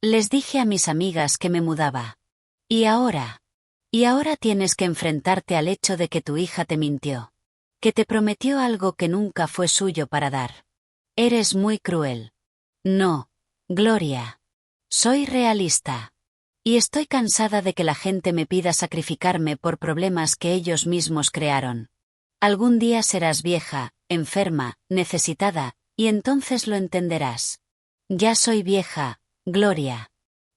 Les dije a mis amigas que me mudaba. ¿Y ahora? Y ahora tienes que enfrentarte al hecho de que tu hija te mintió. Que te prometió algo que nunca fue suyo para dar. Eres muy cruel. No, Gloria. Soy realista. Y estoy cansada de que la gente me pida sacrificarme por problemas que ellos mismos crearon. Algún día serás vieja, enferma, necesitada, y entonces lo entenderás. Ya soy vieja, Gloria.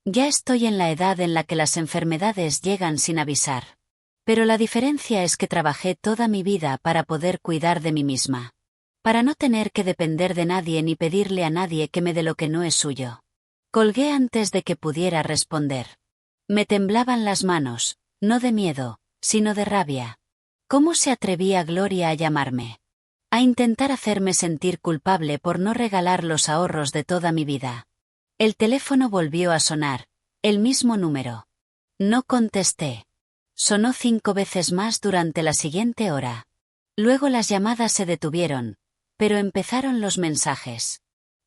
Ya estoy en la edad en la que las enfermedades llegan sin avisar. Pero la diferencia es que trabajé toda mi vida para poder cuidar de mí misma. Para no tener que depender de nadie ni pedirle a nadie que me dé lo que no es suyo. Colgué antes de que pudiera responder. Me temblaban las manos, no de miedo, sino de rabia. ¿Cómo se atrevía Gloria a llamarme? A intentar hacerme sentir culpable por no regalar los ahorros de toda mi vida. El teléfono volvió a sonar, el mismo número. No contesté. Sonó 5 veces más durante la siguiente hora. Luego las llamadas se detuvieron, pero empezaron los mensajes.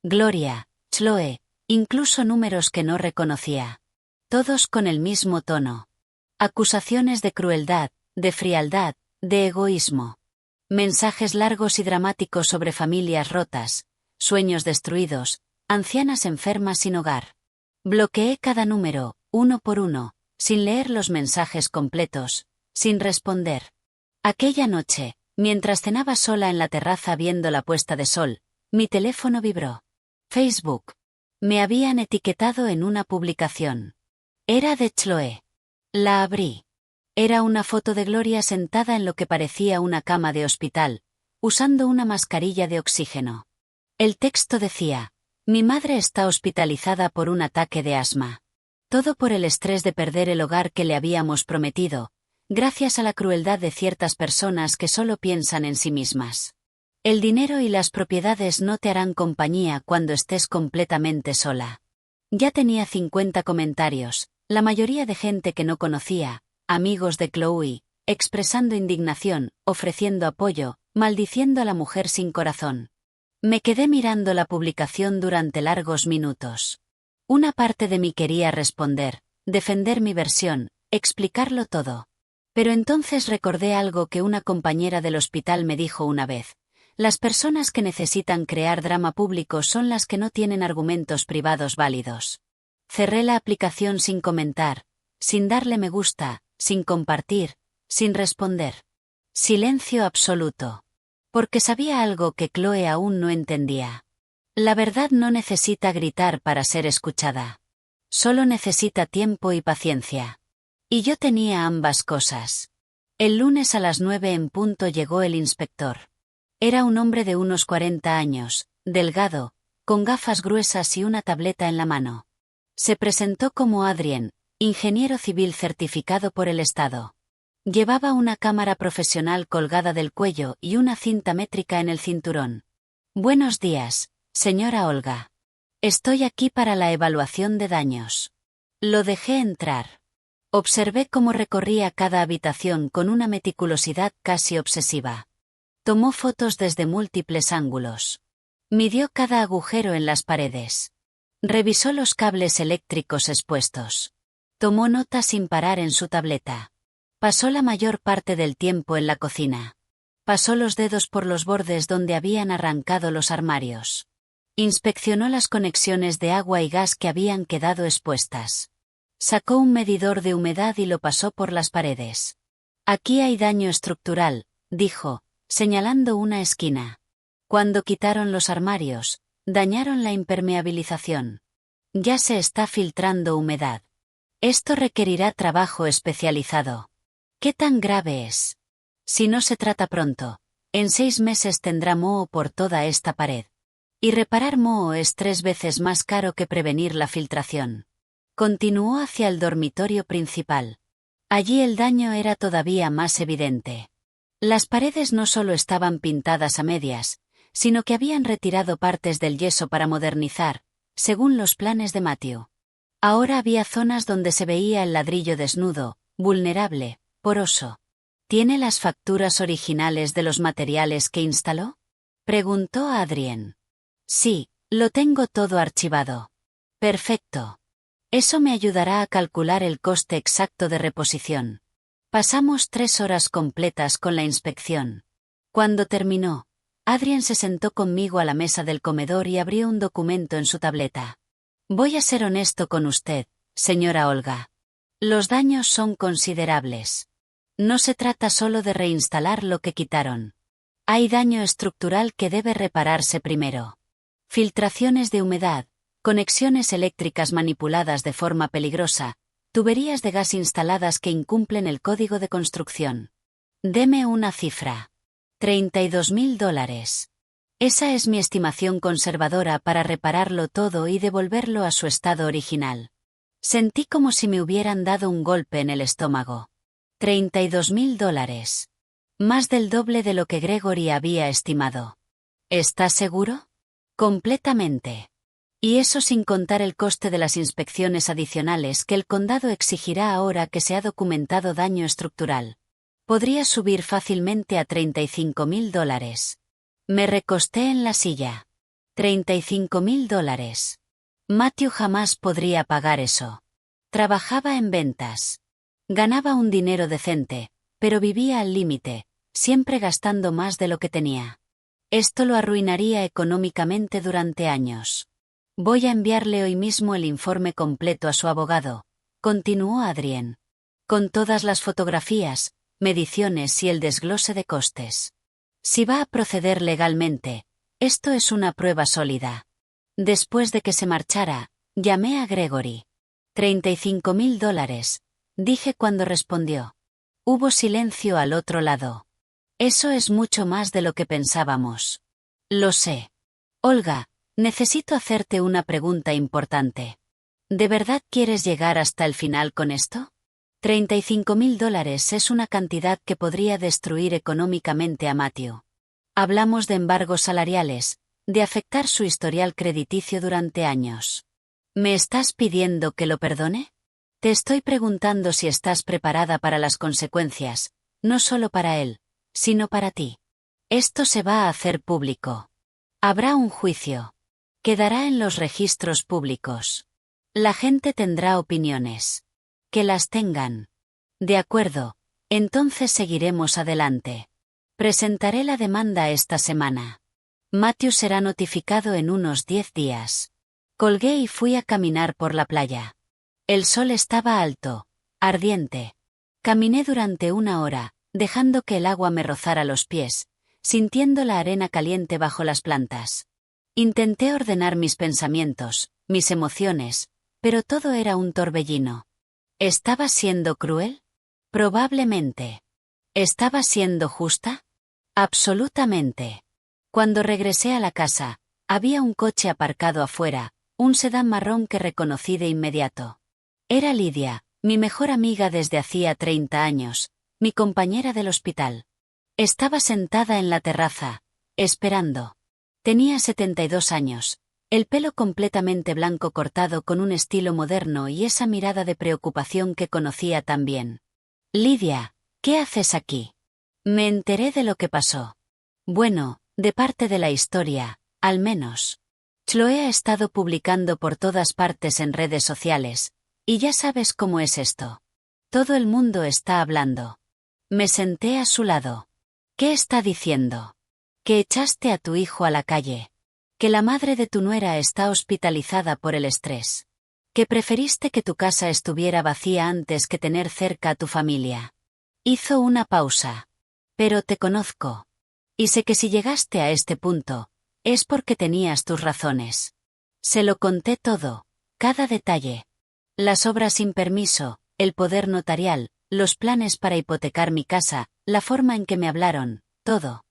Gloria, Chloe, incluso números que no reconocía. Todos con el mismo tono. Acusaciones de crueldad, de frialdad, de egoísmo. Mensajes largos y dramáticos sobre familias rotas, sueños destruidos, ancianas enfermas sin hogar. Bloqueé cada número, uno por uno, sin leer los mensajes completos, sin responder. Aquella noche, mientras cenaba sola en la terraza viendo la puesta de sol, mi teléfono vibró. Facebook. Me habían etiquetado en una publicación. Era de Chloe. La abrí. Era una foto de Gloria sentada en lo que parecía una cama de hospital, usando una mascarilla de oxígeno. El texto decía: mi madre está hospitalizada por un ataque de asma. Todo por el estrés de perder el hogar que le habíamos prometido, gracias a la crueldad de ciertas personas que solo piensan en sí mismas. El dinero y las propiedades no te harán compañía cuando estés completamente sola. Ya tenía 50 comentarios, la mayoría de gente que no conocía, amigos de Chloe, expresando indignación, ofreciendo apoyo, maldiciendo a la mujer sin corazón. Me quedé mirando la publicación durante largos minutos. Una parte de mí quería responder, defender mi versión, explicarlo todo. Pero entonces recordé algo que una compañera del hospital me dijo una vez. Las personas que necesitan crear drama público son las que no tienen argumentos privados válidos. Cerré la aplicación sin comentar, sin darle me gusta, sin compartir, sin responder. Silencio absoluto. Porque sabía algo que Chloe aún no entendía. La verdad no necesita gritar para ser escuchada. Solo necesita tiempo y paciencia. Y yo tenía ambas cosas. El lunes a las 9 en punto llegó el inspector. Era un hombre de unos 40 años, delgado, con gafas gruesas y una tableta en la mano. Se presentó como Adrien, ingeniero civil certificado por el Estado. Llevaba una cámara profesional colgada del cuello y una cinta métrica en el cinturón. Buenos días, señora Olga. Estoy aquí para la evaluación de daños. Lo dejé entrar. Observé cómo recorría cada habitación con una meticulosidad casi obsesiva. Tomó fotos desde múltiples ángulos. Midió cada agujero en las paredes. Revisó los cables eléctricos expuestos. Tomó nota sin parar en su tableta. Pasó la mayor parte del tiempo en la cocina. Pasó los dedos por los bordes donde habían arrancado los armarios. Inspeccionó las conexiones de agua y gas que habían quedado expuestas. Sacó un medidor de humedad y lo pasó por las paredes. Aquí hay daño estructural, dijo, señalando una esquina. Cuando quitaron los armarios, dañaron la impermeabilización. Ya se está filtrando humedad. Esto requerirá trabajo especializado. ¿Qué tan grave es? Si no se trata pronto, en 6 meses tendrá moho por toda esta pared. Y reparar moho es 3 veces más caro que prevenir la filtración. Continuó hacia el dormitorio principal. Allí el daño era todavía más evidente. Las paredes no solo estaban pintadas a medias, sino que habían retirado partes del yeso para modernizar, según los planes de Matthew. Ahora había zonas donde se veía el ladrillo desnudo, vulnerable, poroso. ¿Tiene las facturas originales de los materiales que instaló? Preguntó a Adrien. Sí, lo tengo todo archivado. Perfecto. Eso me ayudará a calcular el coste exacto de reposición. Pasamos 3 horas completas con la inspección. Cuando terminó, Adrien se sentó conmigo a la mesa del comedor y abrió un documento en su tableta. Voy a ser honesto con usted, señora Olga. Los daños son considerables. No se trata solo de reinstalar lo que quitaron. Hay daño estructural que debe repararse primero. Filtraciones de humedad, conexiones eléctricas manipuladas de forma peligrosa, tuberías de gas instaladas que incumplen el código de construcción. Deme una cifra. $32.000. Esa es mi estimación conservadora para repararlo todo y devolverlo a su estado original. Sentí como si me hubieran dado un golpe en el estómago. $32.000. Más del doble de lo que Gregory había estimado. ¿Estás seguro? Completamente. Y eso sin contar el coste de las inspecciones adicionales que el condado exigirá ahora que se ha documentado daño estructural. Podría subir fácilmente a $35.000. Me recosté en la silla. $35.000. Matthew jamás podría pagar eso. Trabajaba en ventas. Ganaba un dinero decente, pero vivía al límite, siempre gastando más de lo que tenía. Esto lo arruinaría económicamente durante años. Voy a enviarle hoy mismo el informe completo a su abogado, continuó Adrien. Con todas las fotografías, mediciones y el desglose de costes. Si va a proceder legalmente, esto es una prueba sólida. Después de que se marchara, llamé a Gregory. $35.000, dije cuando respondió. Hubo silencio al otro lado. Eso es mucho más de lo que pensábamos. Lo sé. Olga, necesito hacerte una pregunta importante. ¿De verdad quieres llegar hasta el final con esto? $35.000 es una cantidad que podría destruir económicamente a Matthew. Hablamos de embargos salariales, de afectar su historial crediticio durante años. ¿Me estás pidiendo que lo perdone? Te estoy preguntando si estás preparada para las consecuencias, no solo para él, sino para ti. Esto se va a hacer público. Habrá un juicio. Quedará en los registros públicos. La gente tendrá opiniones. Que las tengan. De acuerdo, entonces seguiremos adelante. Presentaré la demanda esta semana. Matthew será notificado en unos 10 días. Colgué y fui a caminar por la playa. El sol estaba alto, ardiente. Caminé durante 1 hora, dejando que el agua me rozara los pies, sintiendo la arena caliente bajo las plantas. Intenté ordenar mis pensamientos, mis emociones, pero todo era un torbellino. ¿Estaba siendo cruel? Probablemente. ¿Estaba siendo justa? Absolutamente. Cuando regresé a la casa, había un coche aparcado afuera, un sedán marrón que reconocí de inmediato. Era Lydia, mi mejor amiga desde hacía 30 años, mi compañera del hospital. Estaba sentada en la terraza, esperando. Tenía 72 años, el pelo completamente blanco cortado con un estilo moderno y esa mirada de preocupación que conocía tan bien. Lydia, ¿qué haces aquí? Me enteré de lo que pasó. Bueno, de parte de la historia, al menos. Chloe ha estado publicando por todas partes en redes sociales, y ya sabes cómo es esto. Todo el mundo está hablando. Me senté a su lado. ¿Qué está diciendo? Que echaste a tu hijo a la calle. Que la madre de tu nuera está hospitalizada por el estrés. Que preferiste que tu casa estuviera vacía antes que tener cerca a tu familia. Hizo una pausa. Pero te conozco. Y sé que si llegaste a este punto, es porque tenías tus razones. Se lo conté todo, cada detalle. Las obras sin permiso, el poder notarial, los planes para hipotecar mi casa, la forma en que me hablaron, todo.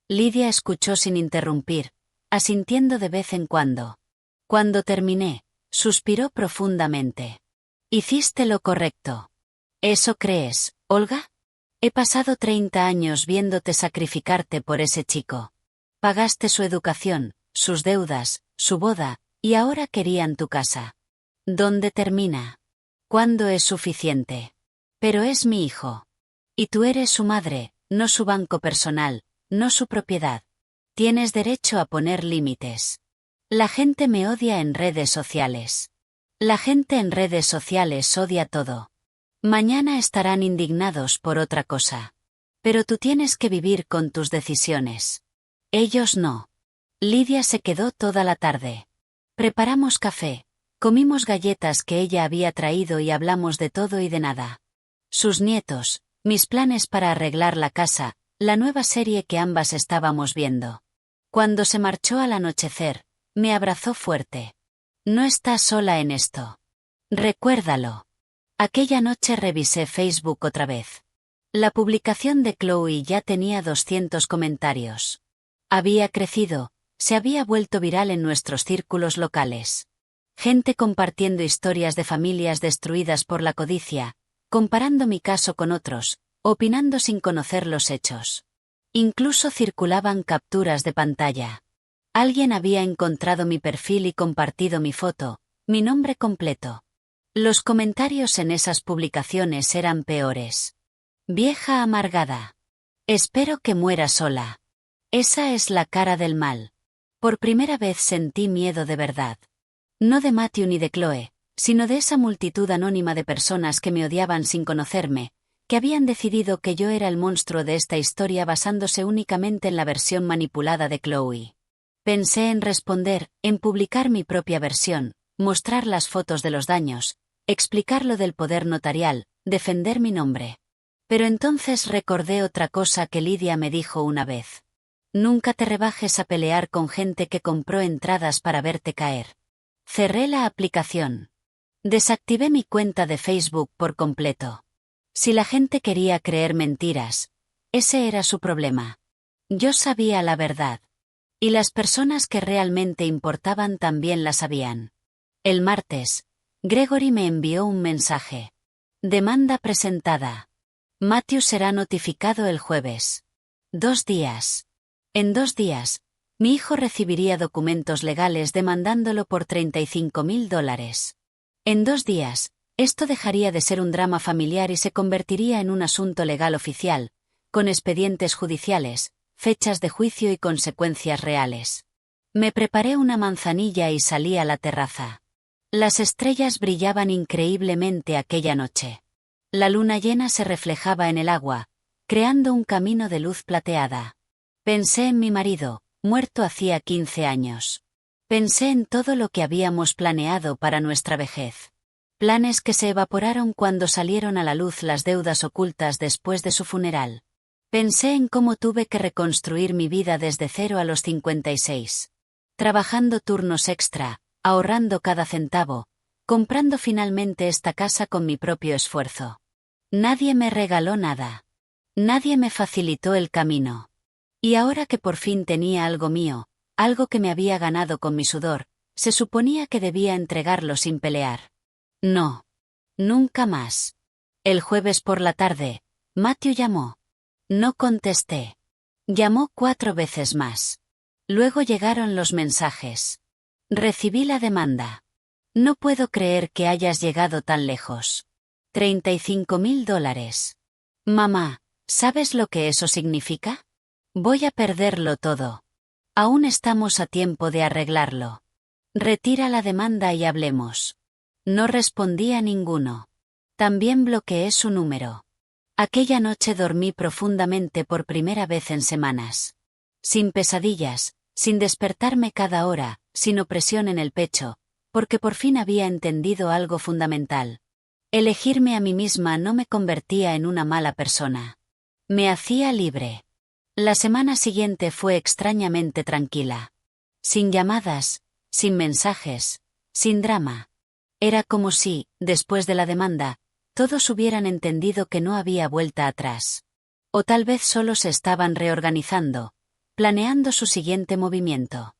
Lidia escuchó sin interrumpir, asintiendo de vez en cuando. Cuando terminé, suspiró profundamente. Hiciste lo correcto. ¿Eso crees, Olga? He pasado 30 años viéndote sacrificarte por ese chico. Pagaste su educación, sus deudas, su boda, y ahora querían tu casa. ¿Dónde termina? ¿Cuándo es suficiente? Pero es mi hijo. Y tú eres su madre, no su banco personal, no su propiedad. Tienes derecho a poner límites. La gente me odia en redes sociales. La gente en redes sociales odia todo. Mañana estarán indignados por otra cosa. Pero tú tienes que vivir con tus decisiones. Ellos no. Lidia se quedó toda la tarde. Preparamos café, comimos galletas que ella había traído y hablamos de todo y de nada. Sus nietos, mis planes para arreglar la casa, la nueva serie que ambas estábamos viendo. Cuando se marchó al anochecer, me abrazó fuerte. No estás sola en esto. Recuérdalo. Aquella noche revisé Facebook otra vez. La publicación de Chloe ya tenía 200 comentarios. Había crecido, se había vuelto viral en nuestros círculos locales. Gente compartiendo historias de familias destruidas por la codicia, comparando mi caso con otros, opinando sin conocer los hechos. Incluso circulaban capturas de pantalla. Alguien había encontrado mi perfil y compartido mi foto, mi nombre completo. Los comentarios en esas publicaciones eran peores. Vieja amargada. Espero que muera sola. Esa es la cara del mal. Por primera vez sentí miedo de verdad. No de Matthew ni de Chloe, sino de esa multitud anónima de personas que me odiaban sin conocerme, que habían decidido que yo era el monstruo de esta historia basándose únicamente en la versión manipulada de Chloe. Pensé en responder, en publicar mi propia versión, mostrar las fotos de los daños, explicar lo del poder notarial, defender mi nombre. Pero entonces recordé otra cosa que Lidia me dijo una vez. Nunca te rebajes a pelear con gente que compró entradas para verte caer. Cerré la aplicación. Desactivé mi cuenta de Facebook por completo. Si la gente quería creer mentiras, ese era su problema. Yo sabía la verdad. Y las personas que realmente importaban también la sabían. El martes, Gregory me envió un mensaje. Demanda presentada. Matthew será notificado el jueves. 2 días. En 2 días, mi hijo recibiría documentos legales demandándolo por $35.000. En 2 días, esto dejaría de ser un drama familiar y se convertiría en un asunto legal oficial, con expedientes judiciales, fechas de juicio y consecuencias reales. Me preparé una manzanilla y salí a la terraza. Las estrellas brillaban increíblemente aquella noche. La luna llena se reflejaba en el agua, creando un camino de luz plateada. Pensé en mi marido, muerto hacía 15 años. Pensé en todo lo que habíamos planeado para nuestra vejez. Planes que se evaporaron cuando salieron a la luz las deudas ocultas después de su funeral. Pensé en cómo tuve que reconstruir mi vida desde cero a los 56. Trabajando turnos extra, ahorrando cada centavo, comprando finalmente esta casa con mi propio esfuerzo. Nadie me regaló nada. Nadie me facilitó el camino. Y ahora que por fin tenía algo mío, algo que me había ganado con mi sudor, se suponía que debía entregarlo sin pelear. No. Nunca más. El jueves por la tarde, Matthew llamó. No contesté. Llamó 4 veces más. Luego llegaron los mensajes. Recibí la demanda. No puedo creer que hayas llegado tan lejos. $35.000. Mamá, ¿sabes lo que eso significa? Voy a perderlo todo. Aún estamos a tiempo de arreglarlo. Retira la demanda y hablemos. No respondí a ninguno. También bloqueé su número. Aquella noche dormí profundamente por primera vez en semanas. Sin pesadillas, sin despertarme cada hora, sin opresión en el pecho, porque por fin había entendido algo fundamental. Elegirme a mí misma no me convertía en una mala persona. Me hacía libre. La semana siguiente fue extrañamente tranquila. Sin llamadas, sin mensajes, sin drama. Era como si, después de la demanda, todos hubieran entendido que no había vuelta atrás. O tal vez solo se estaban reorganizando, planeando su siguiente movimiento.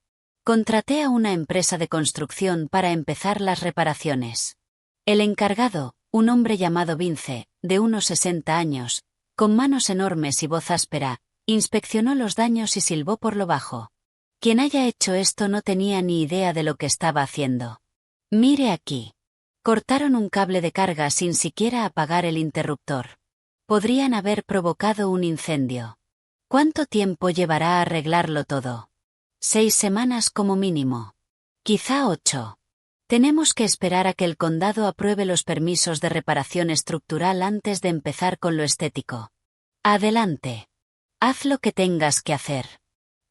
Contraté a una empresa de construcción para empezar las reparaciones. El encargado, un hombre llamado Vince, de unos 60 años, con manos enormes y voz áspera, inspeccionó los daños y silbó por lo bajo. Quien haya hecho esto no tenía ni idea de lo que estaba haciendo. Mire aquí. Cortaron un cable de carga sin siquiera apagar el interruptor. Podrían haber provocado un incendio. ¿Cuánto tiempo llevará a arreglarlo todo? 6 semanas como mínimo. Quizá 8. Tenemos que esperar a que el condado apruebe los permisos de reparación estructural antes de empezar con lo estético. Adelante. Haz lo que tengas que hacer.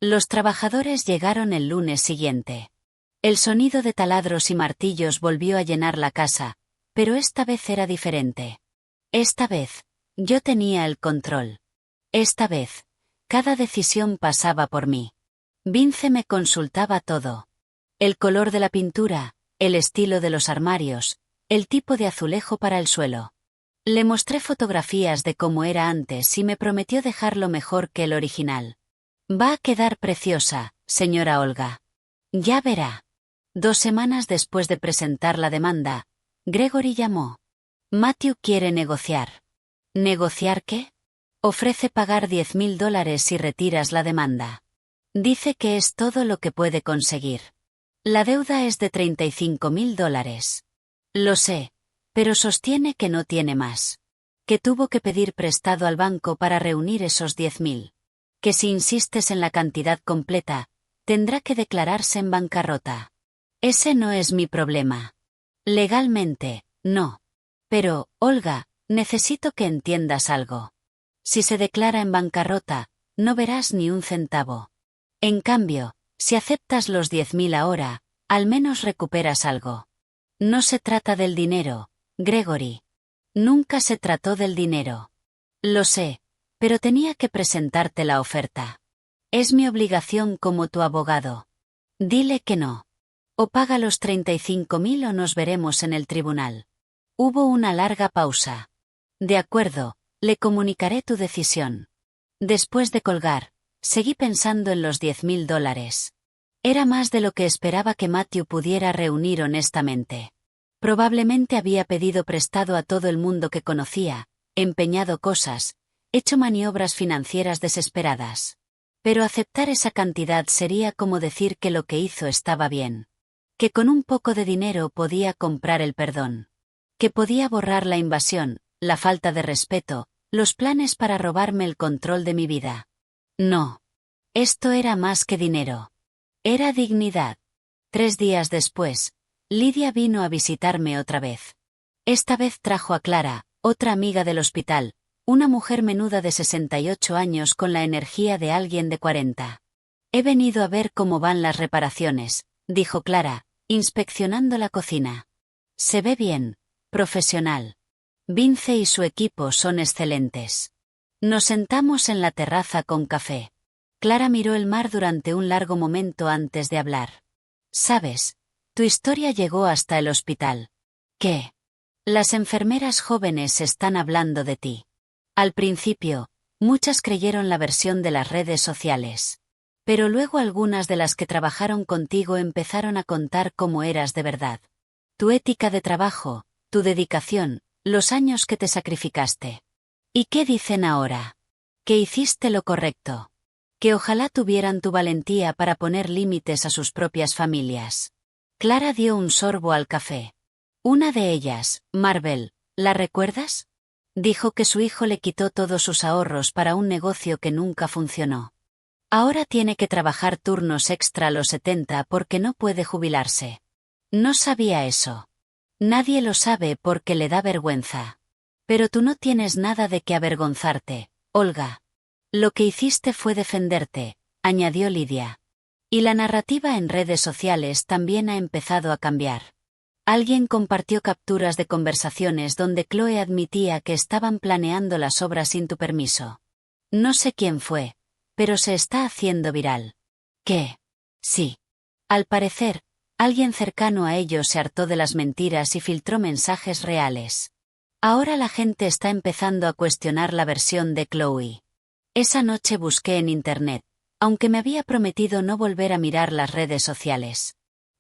Los trabajadores llegaron el lunes siguiente. El sonido de taladros y martillos volvió a llenar la casa, pero esta vez era diferente. Esta vez, yo tenía el control. Esta vez, cada decisión pasaba por mí. Vince me consultaba todo. El color de la pintura, el estilo de los armarios, el tipo de azulejo para el suelo. Le mostré fotografías de cómo era antes y me prometió dejarlo mejor que el original. Va a quedar preciosa, señora Olga. Ya verá. 2 semanas después de presentar la demanda, Gregory llamó. Matthew quiere negociar. ¿Negociar qué? Ofrece pagar $10,000 si retiras la demanda. Dice que es todo lo que puede conseguir. La deuda es de $35,000. Lo sé, pero sostiene que no tiene más. Que tuvo que pedir prestado al banco para reunir esos 10,000. Que si insistes en la cantidad completa, tendrá que declararse en bancarrota. Ese no es mi problema. Legalmente, no. Pero, Olga, necesito que entiendas algo. Si se declara en bancarrota, no verás ni un centavo. En cambio, si aceptas los 10,000 ahora, al menos recuperas algo. No se trata del dinero, Gregory. Nunca se trató del dinero. Lo sé, pero tenía que presentarte la oferta. Es mi obligación como tu abogado. Dile que no. O paga los 35,000 o nos veremos en el tribunal. Hubo una larga pausa. De acuerdo, le comunicaré tu decisión. Después de colgar, seguí pensando en los $10,000. Era más de lo que esperaba que Matthew pudiera reunir honestamente. Probablemente había pedido prestado a todo el mundo que conocía, empeñado cosas, hecho maniobras financieras desesperadas. Pero aceptar esa cantidad sería como decir que lo que hizo estaba bien. Que con un poco de dinero podía comprar el perdón. Que podía borrar la invasión, la falta de respeto, los planes para robarme el control de mi vida. No. Esto era más que dinero. Era dignidad. 3 días después, Lydia vino a visitarme otra vez. Esta vez trajo a Clara, otra amiga del hospital, una mujer menuda de 68 años con la energía de alguien de 40. He venido a ver cómo van las reparaciones, dijo Clara, inspeccionando la cocina. Se ve bien, profesional. Vince y su equipo son excelentes. Nos sentamos en la terraza con café. Clara miró el mar durante un largo momento antes de hablar. Sabes, tu historia llegó hasta el hospital. ¿Qué? Las enfermeras jóvenes están hablando de ti. Al principio, muchas creyeron la versión de las redes sociales. Pero luego algunas de las que trabajaron contigo empezaron a contar cómo eras de verdad. Tu ética de trabajo, tu dedicación, los años que te sacrificaste. ¿Y qué dicen ahora? Que hiciste lo correcto. Que ojalá tuvieran tu valentía para poner límites a sus propias familias. Clara dio un sorbo al café. Una de ellas, Marvel, ¿la recuerdas? Dijo que su hijo le quitó todos sus ahorros para un negocio que nunca funcionó. Ahora tiene que trabajar turnos extra a los 70 porque no puede jubilarse. No sabía eso. Nadie lo sabe porque le da vergüenza. Pero tú no tienes nada de qué avergonzarte, Olga. Lo que hiciste fue defenderte, añadió Lydia. Y la narrativa en redes sociales también ha empezado a cambiar. Alguien compartió capturas de conversaciones donde Chloe admitía que estaban planeando las obras sin tu permiso. No sé quién fue, pero se está haciendo viral. ¿Qué? Sí. Al parecer, alguien cercano a ellos se hartó de las mentiras y filtró mensajes reales. Ahora la gente está empezando a cuestionar la versión de Chloe. Esa noche busqué en internet, aunque me había prometido no volver a mirar las redes sociales.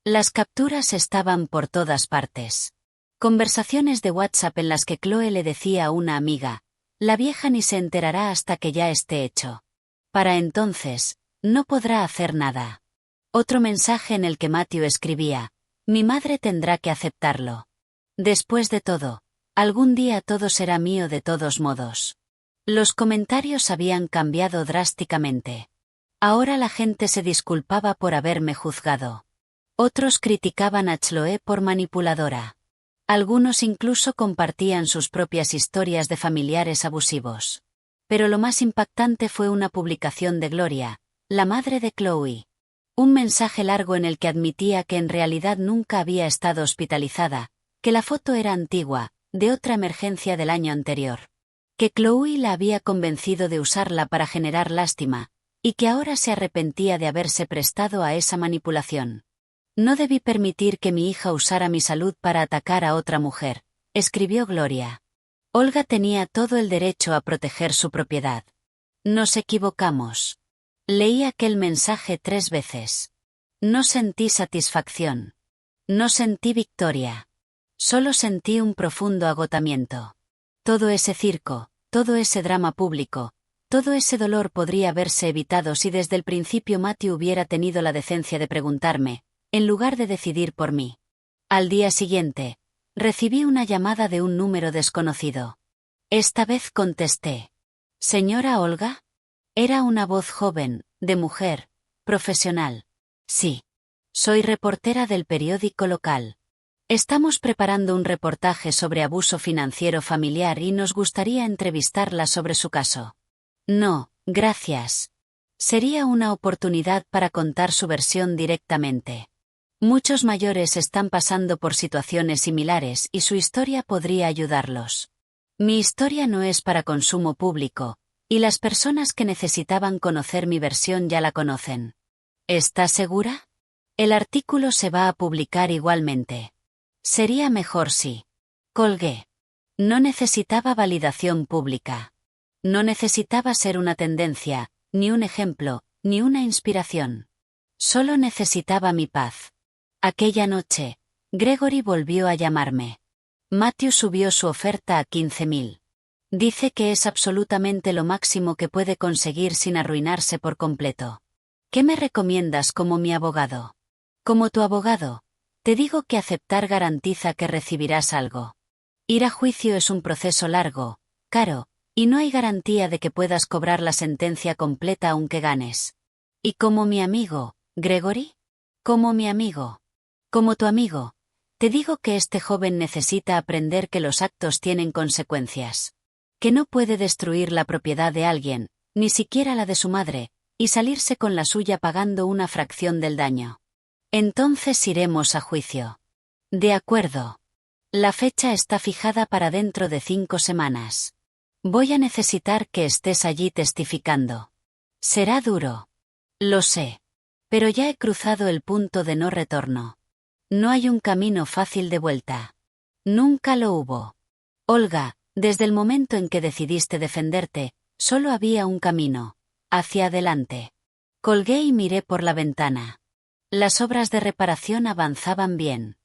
Las capturas estaban por todas partes. Conversaciones de WhatsApp en las que Chloe le decía a una amiga, la vieja ni se enterará hasta que ya esté hecho. Para entonces, no podrá hacer nada. Otro mensaje en el que Matthew escribía, mi madre tendrá que aceptarlo. Después de todo, algún día todo será mío de todos modos. Los comentarios habían cambiado drásticamente. Ahora la gente se disculpaba por haberme juzgado. Otros criticaban a Chloe por manipuladora. Algunos incluso compartían sus propias historias de familiares abusivos. Pero lo más impactante fue una publicación de Gloria, la madre de Chloe. Un mensaje largo en el que admitía que en realidad nunca había estado hospitalizada, que la foto era antigua, de otra emergencia del año anterior. Que Chloe la había convencido de usarla para generar lástima, y que ahora se arrepentía de haberse prestado a esa manipulación. No debí permitir que mi hija usara mi salud para atacar a otra mujer, escribió Gloria. Olga tenía todo el derecho a proteger su propiedad. Nos equivocamos. Leí aquel mensaje 3 veces. No sentí satisfacción. No sentí victoria. Solo sentí un profundo agotamiento. Todo ese circo, todo ese drama público, todo ese dolor podría haberse evitado si desde el principio Matthew hubiera tenido la decencia de preguntarme, en lugar de decidir por mí. Al día siguiente, recibí una llamada de un número desconocido. Esta vez contesté. ¿Señora Olga? Era una voz joven, de mujer, profesional. Sí. Soy reportera del periódico local. Estamos preparando un reportaje sobre abuso financiero familiar y nos gustaría entrevistarla sobre su caso. No, gracias. Sería una oportunidad para contar su versión directamente. Muchos mayores están pasando por situaciones similares y su historia podría ayudarlos. Mi historia no es para consumo público, y las personas que necesitaban conocer mi versión ya la conocen. ¿Está segura? El artículo se va a publicar igualmente. Sería mejor si. Colgué. No necesitaba validación pública. No necesitaba ser una tendencia, ni un ejemplo, ni una inspiración. Solo necesitaba mi paz. Aquella noche, Gregory volvió a llamarme. Matthew subió su oferta a 15.000. Dice que es absolutamente lo máximo que puede conseguir sin arruinarse por completo. ¿Qué me recomiendas como mi abogado? Como tu abogado, te digo que aceptar garantiza que recibirás algo. Ir a juicio es un proceso largo, caro, y no hay garantía de que puedas cobrar la sentencia completa aunque ganes. ¿Y como mi amigo, Gregory? Como mi amigo. Como tu amigo, te digo que este joven necesita aprender que los actos tienen consecuencias. Que no puede destruir la propiedad de alguien, ni siquiera la de su madre, y salirse con la suya pagando una fracción del daño. Entonces iremos a juicio. De acuerdo. La fecha está fijada para dentro de 5 semanas. Voy a necesitar que estés allí testificando. Será duro. Lo sé. Pero ya he cruzado el punto de no retorno. No hay un camino fácil de vuelta. Nunca lo hubo. Olga, desde el momento en que decidiste defenderte, solo había un camino. Hacia adelante. Colgué y miré por la ventana. Las obras de reparación avanzaban bien.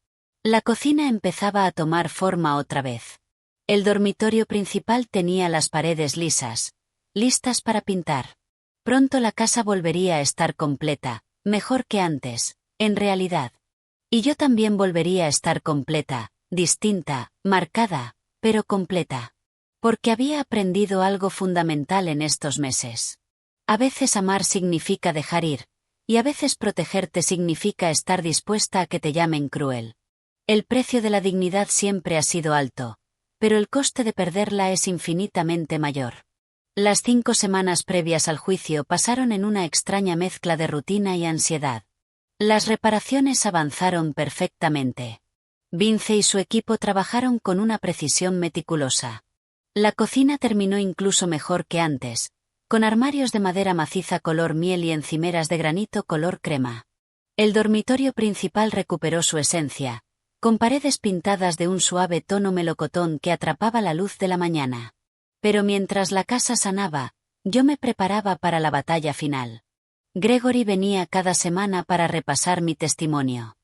La cocina empezaba a tomar forma otra vez. El dormitorio principal tenía las paredes lisas, listas para pintar. Pronto la casa volvería a estar completa, mejor que antes, en realidad. Y yo también volvería a estar completa, distinta, marcada, pero completa. Porque había aprendido algo fundamental en estos meses. A veces amar significa dejar ir, y a veces protegerte significa estar dispuesta a que te llamen cruel. El precio de la dignidad siempre ha sido alto, pero el coste de perderla es infinitamente mayor. Las 5 semanas previas al juicio pasaron en una extraña mezcla de rutina y ansiedad. Las reparaciones avanzaron perfectamente. Vince y su equipo trabajaron con una precisión meticulosa. La cocina terminó incluso mejor que antes, con armarios de madera maciza color miel y encimeras de granito color crema. El dormitorio principal recuperó su esencia, con paredes pintadas de un suave tono melocotón que atrapaba la luz de la mañana. Pero mientras la casa sanaba, yo me preparaba para la batalla final. Gregory venía cada semana para repasar mi testimonio.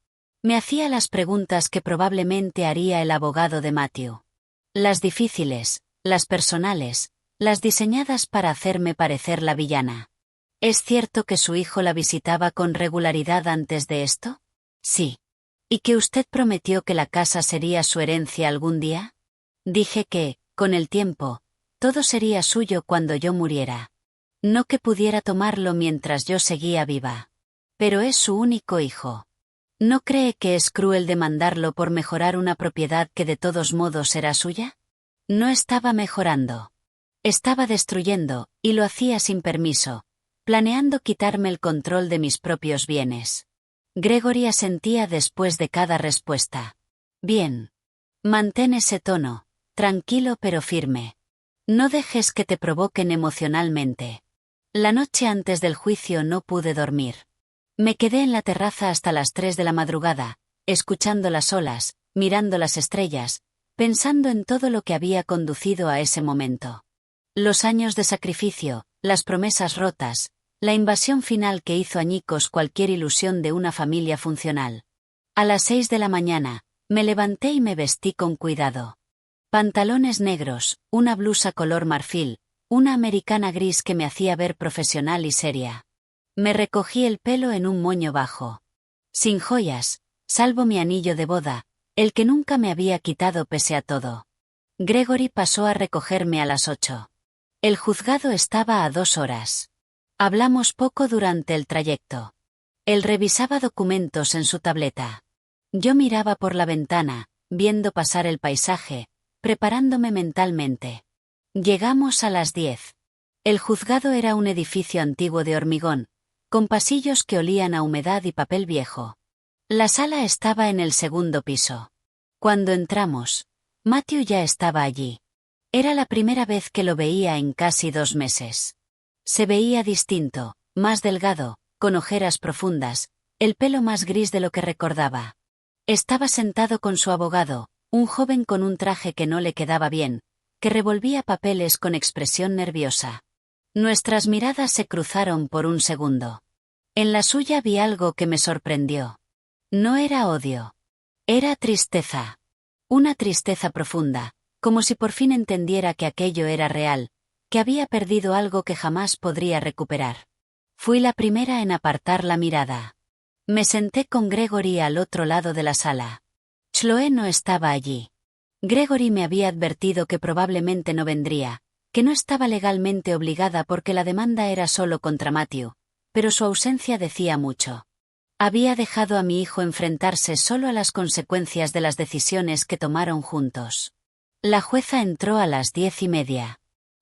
Me hacía las preguntas que probablemente haría el abogado de Matthew. Las difíciles, las personales, las diseñadas para hacerme parecer la villana. ¿Es cierto que su hijo la visitaba con regularidad antes de esto? Sí. ¿Y que usted prometió que la casa sería su herencia algún día? Dije que, con el tiempo, todo sería suyo cuando yo muriera. No que pudiera tomarlo mientras yo seguía viva. Pero es su único hijo. ¿No cree que es cruel demandarlo por mejorar una propiedad que de todos modos será suya? No estaba mejorando. Estaba destruyendo, y lo hacía sin permiso, planeando quitarme el control de mis propios bienes. Gregory asentía después de cada respuesta. Bien. Mantén ese tono, tranquilo pero firme. No dejes que te provoquen emocionalmente. La noche antes del juicio no pude dormir. Me quedé en la terraza hasta las 3 de la madrugada, escuchando las olas, mirando las estrellas, pensando en todo lo que había conducido a ese momento. Los años de sacrificio, las promesas rotas, la invasión final que hizo añicos cualquier ilusión de una familia funcional. A las 6 de la mañana, me levanté y me vestí con cuidado. Pantalones negros, una blusa color marfil, una americana gris que me hacía ver profesional y seria. Me recogí el pelo en un moño bajo. Sin joyas, salvo mi anillo de boda, el que nunca me había quitado pese a todo. Gregory pasó a recogerme a las 8. El juzgado estaba a 2 horas. Hablamos poco durante el trayecto. Él revisaba documentos en su tableta. Yo miraba por la ventana, viendo pasar el paisaje, preparándome mentalmente. Llegamos a las 10. El juzgado era un edificio antiguo de hormigón, con pasillos que olían a humedad y papel viejo. La sala estaba en el segundo piso. Cuando entramos, Matthew ya estaba allí. Era la primera vez que lo veía en casi 2 meses. Se veía distinto, más delgado, con ojeras profundas, el pelo más gris de lo que recordaba. Estaba sentado con su abogado, un joven con un traje que no le quedaba bien, que revolvía papeles con expresión nerviosa. Nuestras miradas se cruzaron por un segundo. En la suya vi algo que me sorprendió. No era odio. Era tristeza. Una tristeza profunda, como si por fin entendiera que aquello era real, que había perdido algo que jamás podría recuperar. Fui la primera en apartar la mirada. Me senté con Gregory al otro lado de la sala. Chloe no estaba allí. Gregory me había advertido que probablemente no vendría, que no estaba legalmente obligada porque la demanda era solo contra Matthew, pero su ausencia decía mucho. Había dejado a mi hijo enfrentarse solo a las consecuencias de las decisiones que tomaron juntos. La jueza entró a las 10:30.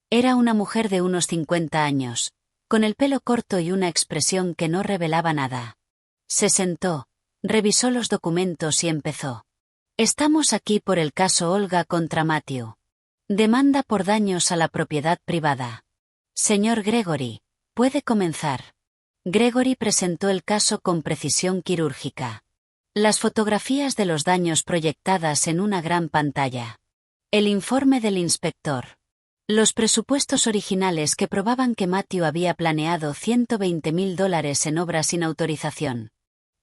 Era una mujer de unos 50 años, con el pelo corto y una expresión que no revelaba nada. Se sentó, revisó los documentos y empezó. Estamos aquí por el caso Olga contra Matthew. Demanda por daños a la propiedad privada. Señor Gregory, puede comenzar. Gregory presentó el caso con precisión quirúrgica. Las fotografías de los daños proyectadas en una gran pantalla. El informe del inspector. Los presupuestos originales que probaban que Matthew había planeado $120,000 en obras sin autorización.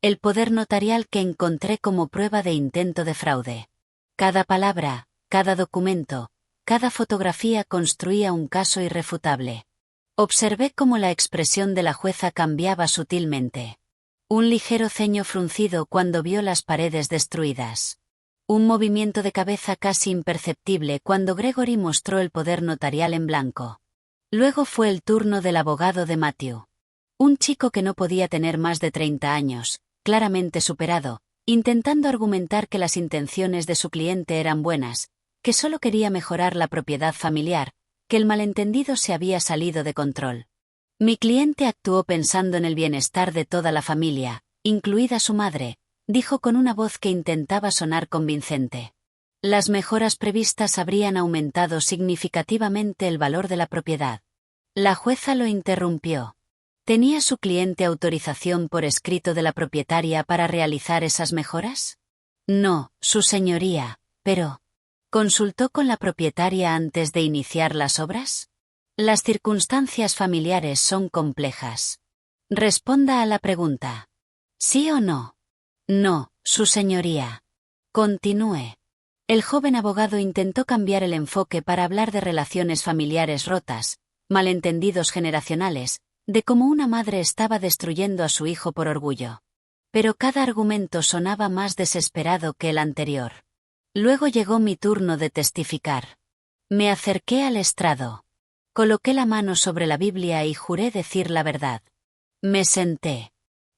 El poder notarial que encontré como prueba de intento de fraude. Cada palabra, cada documento, cada fotografía construía un caso irrefutable. Observé cómo la expresión de la jueza cambiaba sutilmente. Un ligero ceño fruncido cuando vio las paredes destruidas. Un movimiento de cabeza casi imperceptible cuando Gregory mostró el poder notarial en blanco. Luego fue el turno del abogado de Matthew. Un chico que no podía tener más de 30 años, claramente superado, intentando argumentar que las intenciones de su cliente eran buenas, que solo quería mejorar la propiedad familiar, que el malentendido se había salido de control. Mi cliente actuó pensando en el bienestar de toda la familia, incluida su madre, dijo con una voz que intentaba sonar convincente. Las mejoras previstas habrían aumentado significativamente el valor de la propiedad. La jueza lo interrumpió. ¿Tenía su cliente autorización por escrito de la propietaria para realizar esas mejoras? No, su señoría, pero... ¿consultó con la propietaria antes de iniciar las obras? Las circunstancias familiares son complejas. Responda a la pregunta. ¿Sí o no? No, su señoría. Continúe. El joven abogado intentó cambiar el enfoque para hablar de relaciones familiares rotas, malentendidos generacionales, de cómo una madre estaba destruyendo a su hijo por orgullo. Pero cada argumento sonaba más desesperado que el anterior. Luego llegó mi turno de testificar. Me acerqué al estrado. Coloqué la mano sobre la Biblia y juré decir la verdad. Me senté.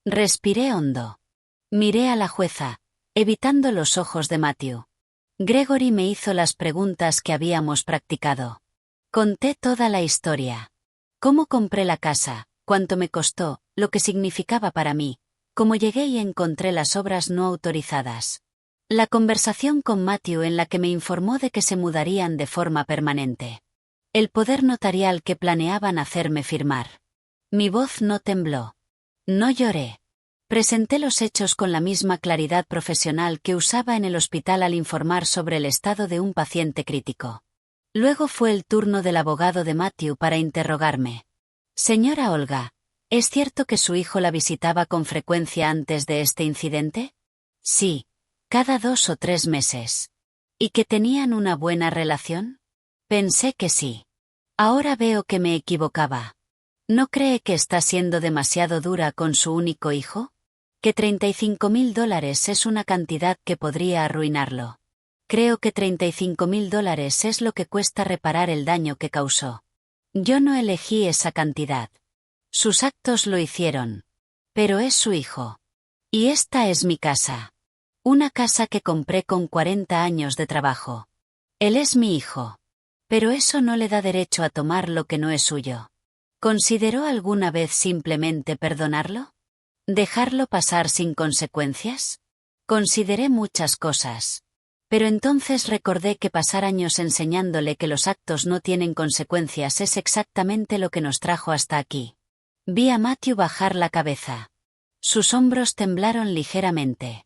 Respiré hondo. Miré a la jueza, evitando los ojos de Matthew. Gregory me hizo las preguntas que habíamos practicado. Conté toda la historia. Cómo compré la casa, cuánto me costó, lo que significaba para mí, cómo llegué y encontré las obras no autorizadas. La conversación con Matthew en la que me informó de que se mudarían de forma permanente. El poder notarial que planeaban hacerme firmar. Mi voz no tembló. No lloré. Presenté los hechos con la misma claridad profesional que usaba en el hospital al informar sobre el estado de un paciente crítico. Luego fue el turno del abogado de Matthew para interrogarme. Señora Olga, ¿es cierto que su hijo la visitaba con frecuencia antes de este incidente? Sí, cada 2 o 3 meses. ¿Y que tenían una buena relación? Pensé que sí. Ahora veo que me equivocaba. ¿No cree que está siendo demasiado dura con su único hijo? Que $35.000 es una cantidad que podría arruinarlo. Creo que $35.000 es lo que cuesta reparar el daño que causó. Yo no elegí esa cantidad. Sus actos lo hicieron. Pero es su hijo. Y esta es mi casa. Una casa que compré con 40 años de trabajo. Él es mi hijo. Pero eso no le da derecho a tomar lo que no es suyo. ¿Consideró alguna vez simplemente perdonarlo? ¿Dejarlo pasar sin consecuencias? Consideré muchas cosas. Pero entonces recordé que pasar años enseñándole que los actos no tienen consecuencias es exactamente lo que nos trajo hasta aquí. Vi a Matthew bajar la cabeza. Sus hombros temblaron ligeramente.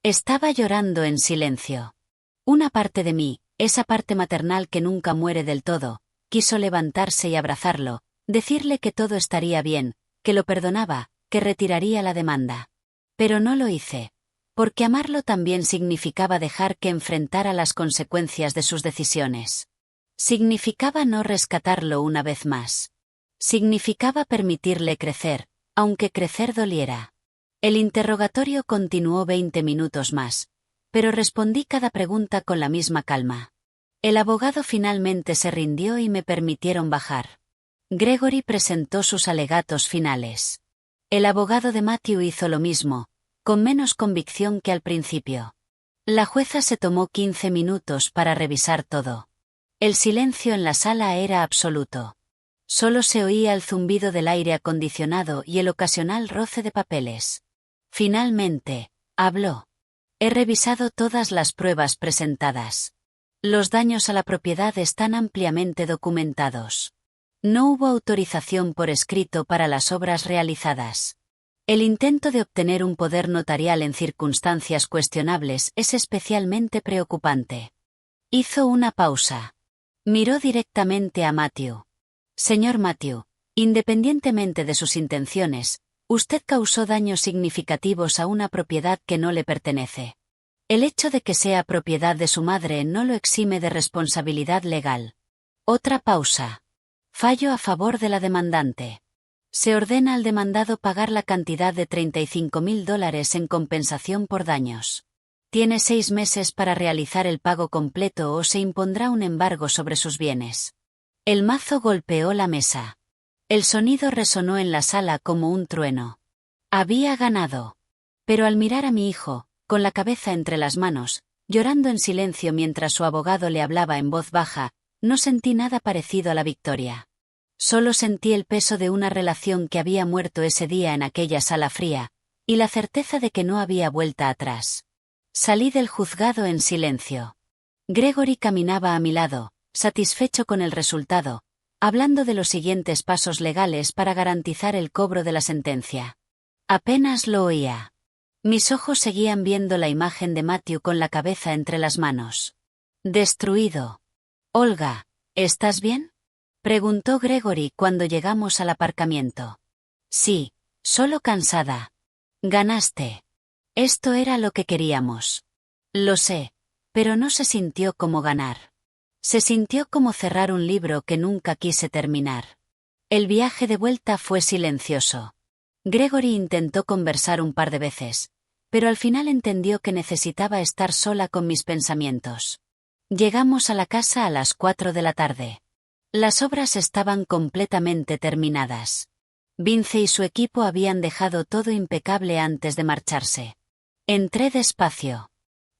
Estaba llorando en silencio. Una parte de mí, esa parte maternal que nunca muere del todo, quiso levantarse y abrazarlo, decirle que todo estaría bien, que lo perdonaba, que retiraría la demanda. Pero no lo hice, porque amarlo también significaba dejar que enfrentara las consecuencias de sus decisiones. Significaba no rescatarlo una vez más. Significaba permitirle crecer, aunque crecer doliera. El interrogatorio continuó 20 minutos más, pero respondí cada pregunta con la misma calma. El abogado finalmente se rindió y me permitieron bajar. Gregory presentó sus alegatos finales. El abogado de Matthew hizo lo mismo, con menos convicción que al principio. La jueza se tomó 15 minutos para revisar todo. El silencio en la sala era absoluto. Solo se oía el zumbido del aire acondicionado y el ocasional roce de papeles. Finalmente, habló. He revisado todas las pruebas presentadas. Los daños a la propiedad están ampliamente documentados. No hubo autorización por escrito para las obras realizadas. El intento de obtener un poder notarial en circunstancias cuestionables es especialmente preocupante. Hizo una pausa. Miró directamente a Matthew. Señor Matthew, independientemente de sus intenciones, usted causó daños significativos a una propiedad que no le pertenece. El hecho de que sea propiedad de su madre no lo exime de responsabilidad legal. Otra pausa. Fallo a favor de la demandante. Se ordena al demandado pagar la cantidad de $35.000 en compensación por daños. Tiene 6 meses para realizar el pago completo o se impondrá un embargo sobre sus bienes. El mazo golpeó la mesa. El sonido resonó en la sala como un trueno. Había ganado. Pero al mirar a mi hijo, con la cabeza entre las manos, llorando en silencio mientras su abogado le hablaba en voz baja, no sentí nada parecido a la victoria. Solo sentí el peso de una relación que había muerto ese día en aquella sala fría, y la certeza de que no había vuelta atrás. Salí del juzgado en silencio. Gregory caminaba a mi lado, satisfecho con el resultado, hablando de los siguientes pasos legales para garantizar el cobro de la sentencia. Apenas lo oía. Mis ojos seguían viendo la imagen de Matthew con la cabeza entre las manos. Destruido. Olga, ¿estás bien? Preguntó Gregory cuando llegamos al aparcamiento. Sí, solo cansada. Ganaste. Esto era lo que queríamos. Lo sé, pero no se sintió como ganar. Se sintió como cerrar un libro que nunca quise terminar. El viaje de vuelta fue silencioso. Gregory intentó conversar un par de veces, pero al final entendió que necesitaba estar sola con mis pensamientos. Llegamos a la casa a las 4 de la tarde. Las obras estaban completamente terminadas. Vince y su equipo habían dejado todo impecable antes de marcharse. Entré despacio.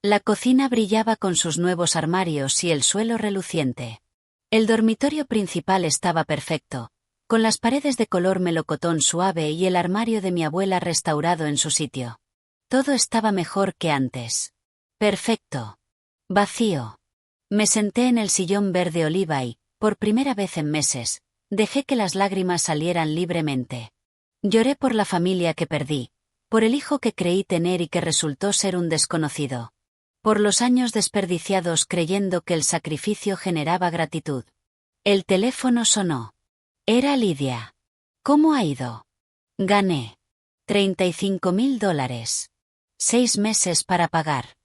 La cocina brillaba con sus nuevos armarios y el suelo reluciente. El dormitorio principal estaba perfecto, con las paredes de color melocotón suave y el armario de mi abuela restaurado en su sitio. Todo estaba mejor que antes. Perfecto. Vacío. Me senté en el sillón verde oliva y, por primera vez en meses, dejé que las lágrimas salieran libremente. Lloré por la familia que perdí, por el hijo que creí tener y que resultó ser un desconocido. Por los años desperdiciados creyendo que el sacrificio generaba gratitud. El teléfono sonó. Era Lidia. ¿Cómo ha ido? Gané. $35.000. 6 meses para pagar.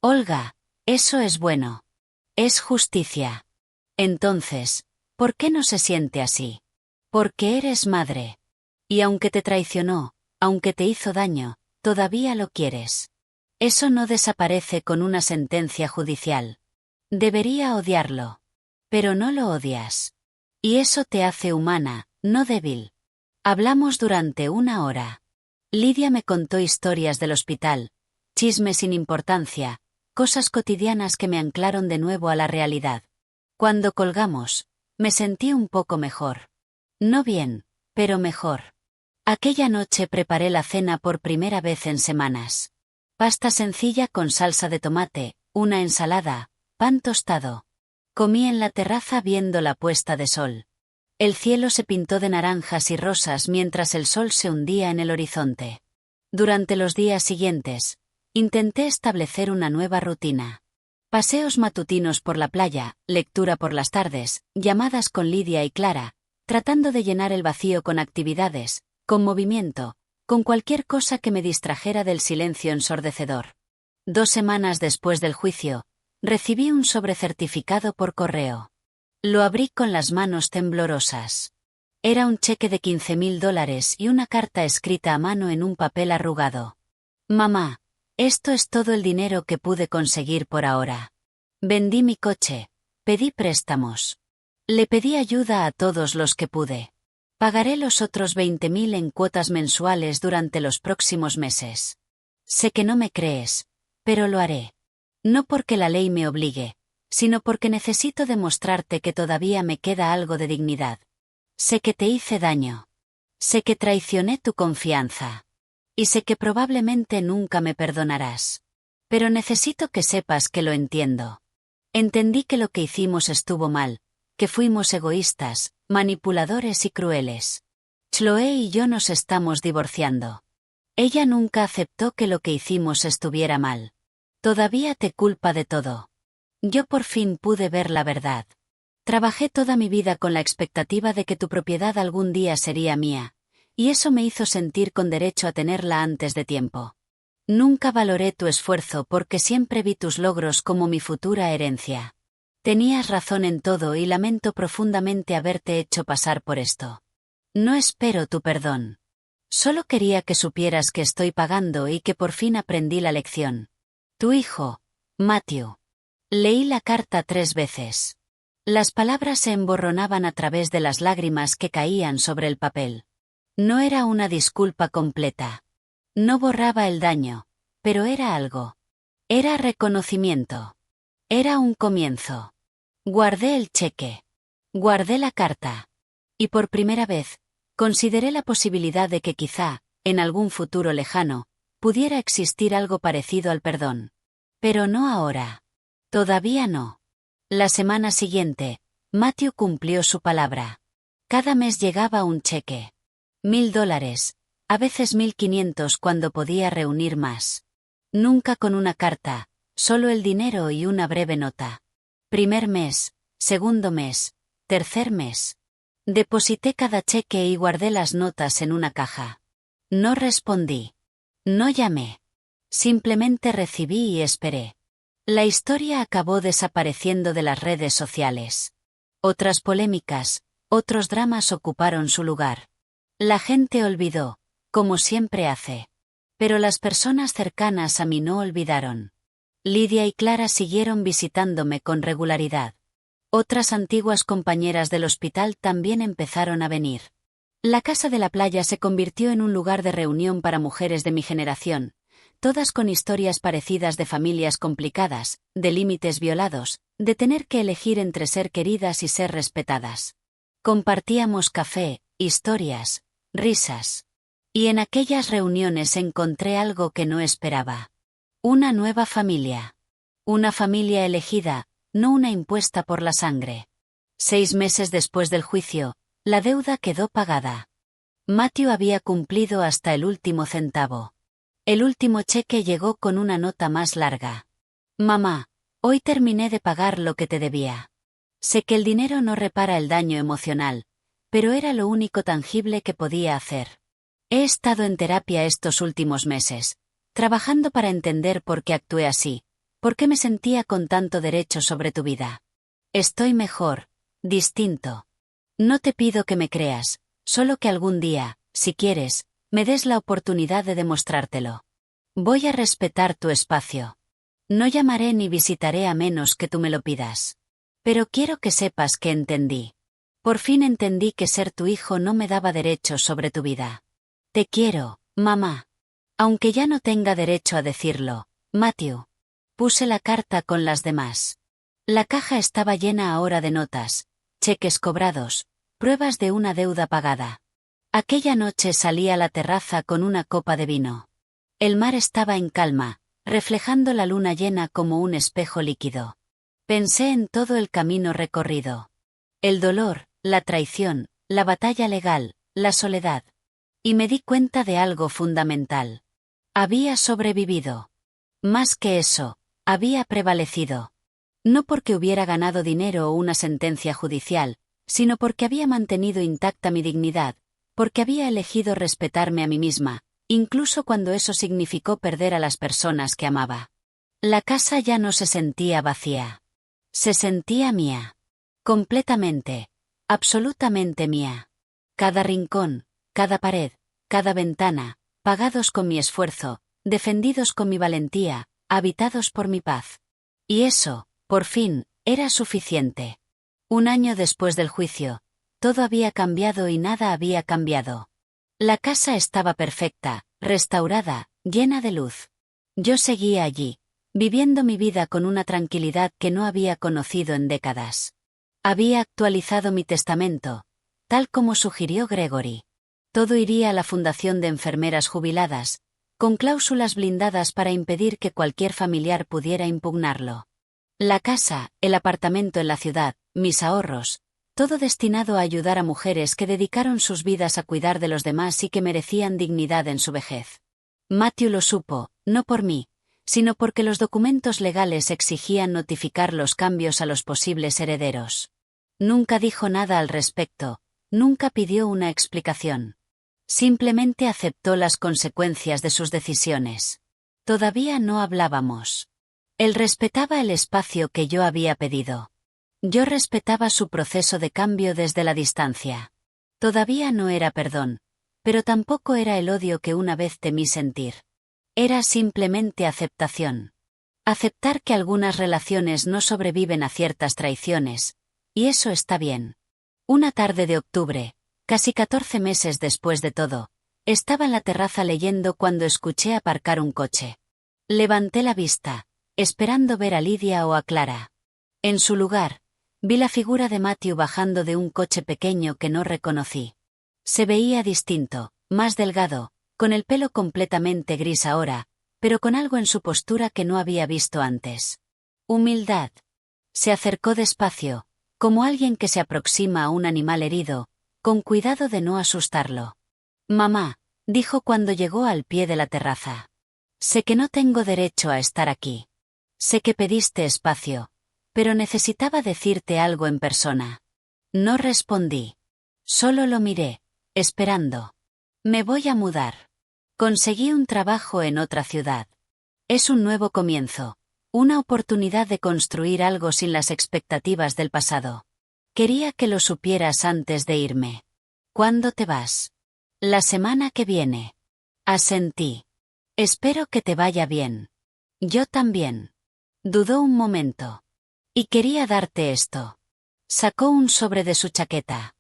Olga, eso es bueno. Es justicia. Entonces, ¿por qué no se siente así? Porque eres madre. Y aunque te traicionó, aunque te hizo daño, todavía lo quieres. Eso no desaparece con una sentencia judicial. Debería odiarlo. Pero no lo odias. Y eso te hace humana, no débil. Hablamos durante 1 hora. Lidia me contó historias del hospital, chismes sin importancia, cosas cotidianas que me anclaron de nuevo a la realidad. Cuando colgamos, me sentí un poco mejor. No bien, pero mejor. Aquella noche preparé la cena por primera vez en semanas. Pasta sencilla con salsa de tomate, una ensalada, pan tostado. Comí en la terraza viendo la puesta de sol. El cielo se pintó de naranjas y rosas mientras el sol se hundía en el horizonte. Durante los días siguientes, intenté establecer una nueva rutina. Paseos matutinos por la playa, lectura por las tardes, llamadas con Lidia y Clara, tratando de llenar el vacío con actividades, con movimiento, con cualquier cosa que me distrajera del silencio ensordecedor. 2 semanas después del juicio, recibí un sobrecertificado por correo. Lo abrí con las manos temblorosas. Era un cheque de $15.000 y una carta escrita a mano en un papel arrugado. Mamá, esto es todo el dinero que pude conseguir por ahora. Vendí mi coche, pedí préstamos. Le pedí ayuda a todos los que pude. Pagaré los otros 20.000 en cuotas mensuales durante los próximos meses. Sé que no me crees, pero lo haré. No porque la ley me obligue, sino porque necesito demostrarte que todavía me queda algo de dignidad. Sé que te hice daño. Sé que traicioné tu confianza. Y sé que probablemente nunca me perdonarás. Pero necesito que sepas que lo entiendo. Entendí que lo que hicimos estuvo mal, que fuimos egoístas, manipuladores y crueles. Chloe y yo nos estamos divorciando. Ella nunca aceptó que lo que hicimos estuviera mal. Todavía te culpa de todo. Yo por fin pude ver la verdad. Trabajé toda mi vida con la expectativa de que tu propiedad algún día sería mía, y eso me hizo sentir con derecho a tenerla antes de tiempo. Nunca valoré tu esfuerzo porque siempre vi tus logros como mi futura herencia. Tenías razón en todo y lamento profundamente haberte hecho pasar por esto. No espero tu perdón. Solo quería que supieras que estoy pagando y que por fin aprendí la lección. Tu hijo, Matthew. Leí la carta 3 veces. Las palabras se emborronaban a través de las lágrimas que caían sobre el papel. No era una disculpa completa. No borraba el daño, pero era algo. Era reconocimiento. Era un comienzo. Guardé el cheque. Guardé la carta. Y por primera vez, consideré la posibilidad de que quizá, en algún futuro lejano, pudiera existir algo parecido al perdón. Pero no ahora. Todavía no. La semana siguiente, Matthew cumplió su palabra. Cada mes llegaba un cheque. $1000, a veces 1500 cuando podía reunir más. Nunca con una carta, solo el dinero y una breve nota. Primer mes, segundo mes, tercer mes. Deposité cada cheque y guardé las notas en una caja. No respondí. No llamé. Simplemente recibí y esperé. La historia acabó desapareciendo de las redes sociales. Otras polémicas, otros dramas ocuparon su lugar. La gente olvidó, como siempre hace. Pero las personas cercanas a mí no olvidaron. Lidia y Clara siguieron visitándome con regularidad. Otras antiguas compañeras del hospital también empezaron a venir. La casa de la playa se convirtió en un lugar de reunión para mujeres de mi generación, todas con historias parecidas de familias complicadas, de límites violados, de tener que elegir entre ser queridas y ser respetadas. Compartíamos café, historias, risas. Y en aquellas reuniones encontré algo que no esperaba. Una nueva familia. Una familia elegida, no una impuesta por la sangre. 6 meses después del juicio, la deuda quedó pagada. Matthew había cumplido hasta el último centavo. El último cheque llegó con una nota más larga. Mamá, hoy terminé de pagar lo que te debía. Sé que el dinero no repara el daño emocional, pero era lo único tangible que podía hacer. He estado en terapia estos últimos meses, trabajando para entender por qué actué así, por qué me sentía con tanto derecho sobre tu vida. Estoy mejor, distinto. No te pido que me creas, solo que algún día, si quieres, me des la oportunidad de demostrártelo. Voy a respetar tu espacio. No llamaré ni visitaré a menos que tú me lo pidas. Pero quiero que sepas que entendí. Por fin entendí que ser tu hijo no me daba derechos sobre tu vida. Te quiero, mamá. Aunque ya no tenga derecho a decirlo, Matthew. Puse la carta con las demás. La caja estaba llena ahora de notas, cheques cobrados, pruebas de una deuda pagada. Aquella noche salí a la terraza con una copa de vino. El mar estaba en calma, reflejando la luna llena como un espejo líquido. Pensé en todo el camino recorrido. El dolor, la traición, la batalla legal, la soledad. Y me di cuenta de algo fundamental. Había sobrevivido. Más que eso, había prevalecido. No porque hubiera ganado dinero o una sentencia judicial, sino porque había mantenido intacta mi dignidad, porque había elegido respetarme a mí misma, incluso cuando eso significó perder a las personas que amaba. La casa ya no se sentía vacía. Se sentía mía. Completamente, absolutamente mía. Cada rincón, cada pared, cada ventana, pagados con mi esfuerzo, defendidos con mi valentía, habitados por mi paz. Y eso, por fin, era suficiente. 1 año después del juicio, todo había cambiado y nada había cambiado. La casa estaba perfecta, restaurada, llena de luz. Yo seguía allí, viviendo mi vida con una tranquilidad que no había conocido en décadas. Había actualizado mi testamento, tal como sugirió Gregory. Todo iría a la Fundación de Enfermeras Jubiladas, con cláusulas blindadas para impedir que cualquier familiar pudiera impugnarlo. La casa, el apartamento en la ciudad, mis ahorros, todo destinado a ayudar a mujeres que dedicaron sus vidas a cuidar de los demás y que merecían dignidad en su vejez. Matthew lo supo, no por mí, sino porque los documentos legales exigían notificar los cambios a los posibles herederos. Nunca dijo nada al respecto, nunca pidió una explicación. Simplemente aceptó las consecuencias de sus decisiones. Todavía no hablábamos. Él respetaba el espacio que yo había pedido. Yo respetaba su proceso de cambio desde la distancia. Todavía no era perdón, pero tampoco era el odio que una vez temí sentir. Era simplemente aceptación. Aceptar que algunas relaciones no sobreviven a ciertas traiciones, y eso está bien. Una tarde de octubre, casi 14 meses después de todo, estaba en la terraza leyendo cuando escuché aparcar un coche. Levanté la vista, esperando ver a Lidia o a Clara. En su lugar, Vi la figura de Matthew bajando de un coche pequeño que no reconocí. Se veía distinto, más delgado, con el pelo completamente gris ahora, pero con algo en su postura que no había visto antes. Humildad. Se acercó despacio, como alguien que se aproxima a un animal herido, con cuidado de no asustarlo. Mamá, dijo cuando llegó al pie de la terraza. Sé que no tengo derecho a estar aquí. Sé que pediste espacio, pero necesitaba decirte algo en persona. No respondí. Solo lo miré, esperando. Me voy a mudar. Conseguí un trabajo en otra ciudad. Es un nuevo comienzo, una oportunidad de construir algo sin las expectativas del pasado. Quería que lo supieras antes de irme. ¿Cuándo te vas? La semana que viene. Asentí. Espero que te vaya bien. Yo también. Dudó un momento. Y quería darte esto. Sacó un sobre de su chaqueta.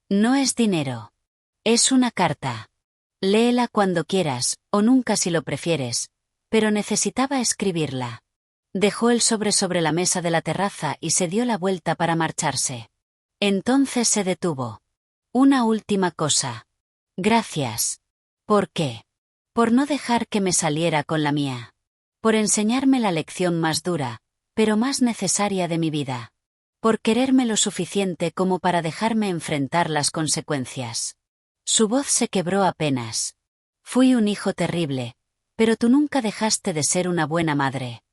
No es dinero. Es una carta. Léela cuando quieras, o nunca si lo prefieres, pero necesitaba escribirla. Dejó el sobre la mesa de la terraza y se dio la vuelta para marcharse. Entonces se detuvo. Una última cosa. Gracias. ¿Por qué? Por no dejar que me saliera con la mía. Por enseñarme la lección más dura, pero más necesaria de mi vida. Por quererme lo suficiente como para dejarme enfrentar las consecuencias. Su voz se quebró apenas. Fui un hijo terrible, pero tú nunca dejaste de ser una buena madre.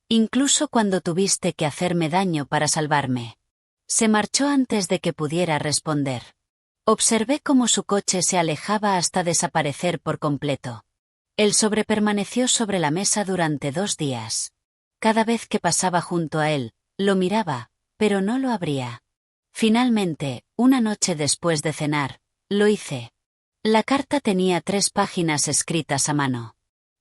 Incluso cuando tuviste que hacerme daño para salvarme. Se marchó antes de que pudiera responder. Observé cómo su coche se alejaba hasta desaparecer por completo. El sobre permaneció sobre la mesa durante 2 días. Cada vez que pasaba junto a él, lo miraba, pero no lo abría. Finalmente, una noche después de cenar, lo hice. La carta tenía 3 páginas escritas a mano.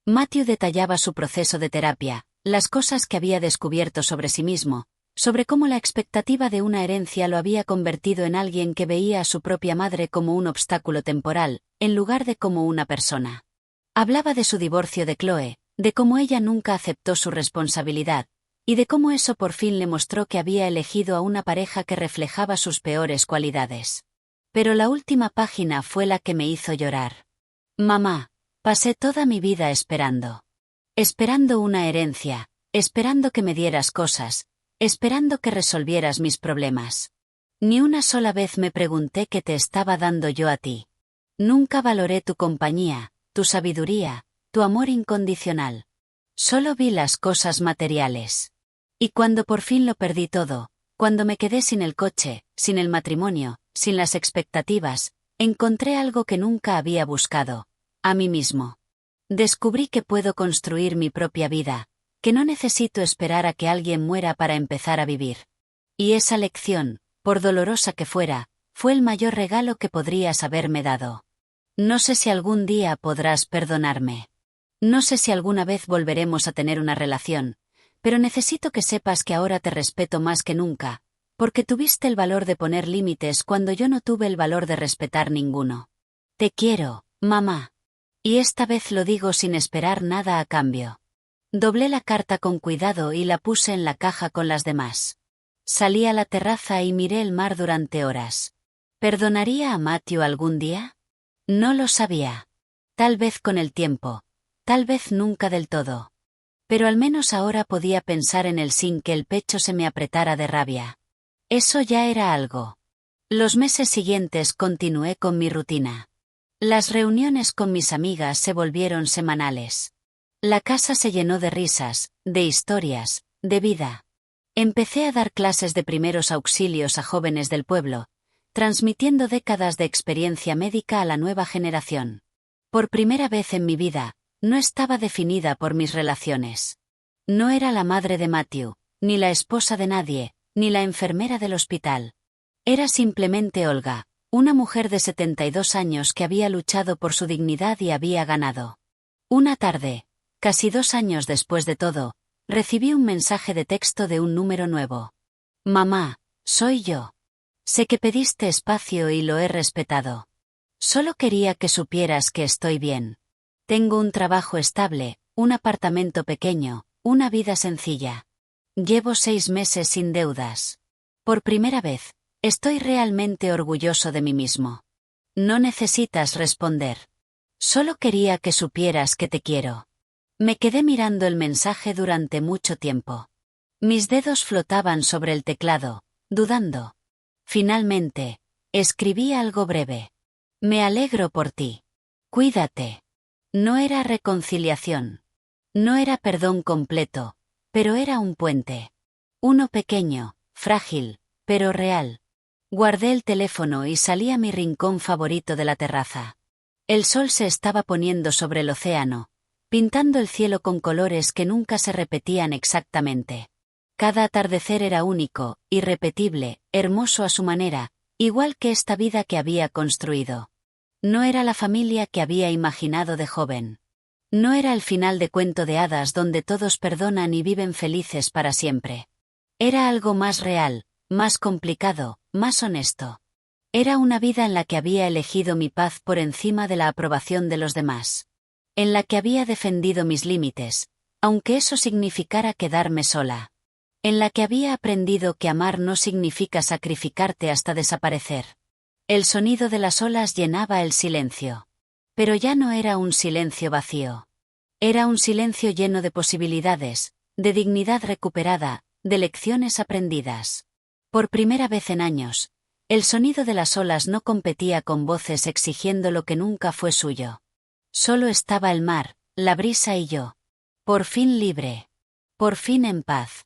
Matthew detallaba su proceso de terapia, las cosas que había descubierto sobre sí mismo, sobre cómo la expectativa de una herencia lo había convertido en alguien que veía a su propia madre como un obstáculo temporal, en lugar de como una persona. Hablaba de su divorcio de Chloe, de cómo ella nunca aceptó su responsabilidad, y de cómo eso por fin le mostró que había elegido a una pareja que reflejaba sus peores cualidades. Pero la última página fue la que me hizo llorar. Mamá, pasé toda mi vida esperando. Esperando una herencia, esperando que me dieras cosas, esperando que resolvieras mis problemas. Ni una sola vez me pregunté qué te estaba dando yo a ti. Nunca valoré tu compañía, tu sabiduría, tu amor incondicional. Solo vi las cosas materiales. Y cuando por fin lo perdí todo, cuando me quedé sin el coche, sin el matrimonio, sin las expectativas, encontré algo que nunca había buscado, a mí mismo. Descubrí que puedo construir mi propia vida, que no necesito esperar a que alguien muera para empezar a vivir. Y esa lección, por dolorosa que fuera, fue el mayor regalo que podrías haberme dado. No sé si algún día podrás perdonarme. No sé si alguna vez volveremos a tener una relación, pero necesito que sepas que ahora te respeto más que nunca, porque tuviste el valor de poner límites cuando yo no tuve el valor de respetar ninguno. Te quiero, mamá. Y esta vez lo digo sin esperar nada a cambio. Doblé la carta con cuidado y la puse en la caja con las demás. Salí a la terraza y miré el mar durante horas. ¿Perdonaría a Matthew algún día? No lo sabía. Tal vez con el tiempo. Tal vez nunca del todo. Pero al menos ahora podía pensar en él sin que el pecho se me apretara de rabia. Eso ya era algo. Los meses siguientes continué con mi rutina. Las reuniones con mis amigas se volvieron semanales. La casa se llenó de risas, de historias, de vida. Empecé a dar clases de primeros auxilios a jóvenes del pueblo, transmitiendo décadas de experiencia médica a la nueva generación. Por primera vez en mi vida, no estaba definida por mis relaciones. No era la madre de Matthew, ni la esposa de nadie, ni la enfermera del hospital. Era simplemente Olga, una mujer de 72 años que había luchado por su dignidad y había ganado. Una tarde, casi 2 años después de todo, recibí un mensaje de texto de un número nuevo. Mamá, soy yo. Sé que pediste espacio y lo he respetado. Solo quería que supieras que estoy bien. Tengo un trabajo estable, un apartamento pequeño, una vida sencilla. Llevo 6 meses sin deudas. Por primera vez, estoy realmente orgulloso de mí mismo. No necesitas responder. Solo quería que supieras que te quiero. Me quedé mirando el mensaje durante mucho tiempo. Mis dedos flotaban sobre el teclado, dudando. Finalmente, escribí algo breve. Me alegro por ti. Cuídate. No era reconciliación. No era perdón completo, pero era un puente. Uno pequeño, frágil, pero real. Guardé el teléfono y salí a mi rincón favorito de la terraza. El sol se estaba poniendo sobre el océano, pintando el cielo con colores que nunca se repetían exactamente. Cada atardecer era único, irrepetible, hermoso a su manera, igual que esta vida que había construido. No era la familia que había imaginado de joven. No era el final de cuento de hadas donde todos perdonan y viven felices para siempre. Era algo más real, más complicado, más honesto. Era una vida en la que había elegido mi paz por encima de la aprobación de los demás. En la que había defendido mis límites, aunque eso significara quedarme sola. En la que había aprendido que amar no significa sacrificarte hasta desaparecer. El sonido de las olas llenaba el silencio. Pero ya no era un silencio vacío. Era un silencio lleno de posibilidades, de dignidad recuperada, de lecciones aprendidas. Por primera vez en años, el sonido de las olas no competía con voces exigiendo lo que nunca fue suyo. Solo estaba el mar, la brisa y yo. Por fin libre. Por fin en paz.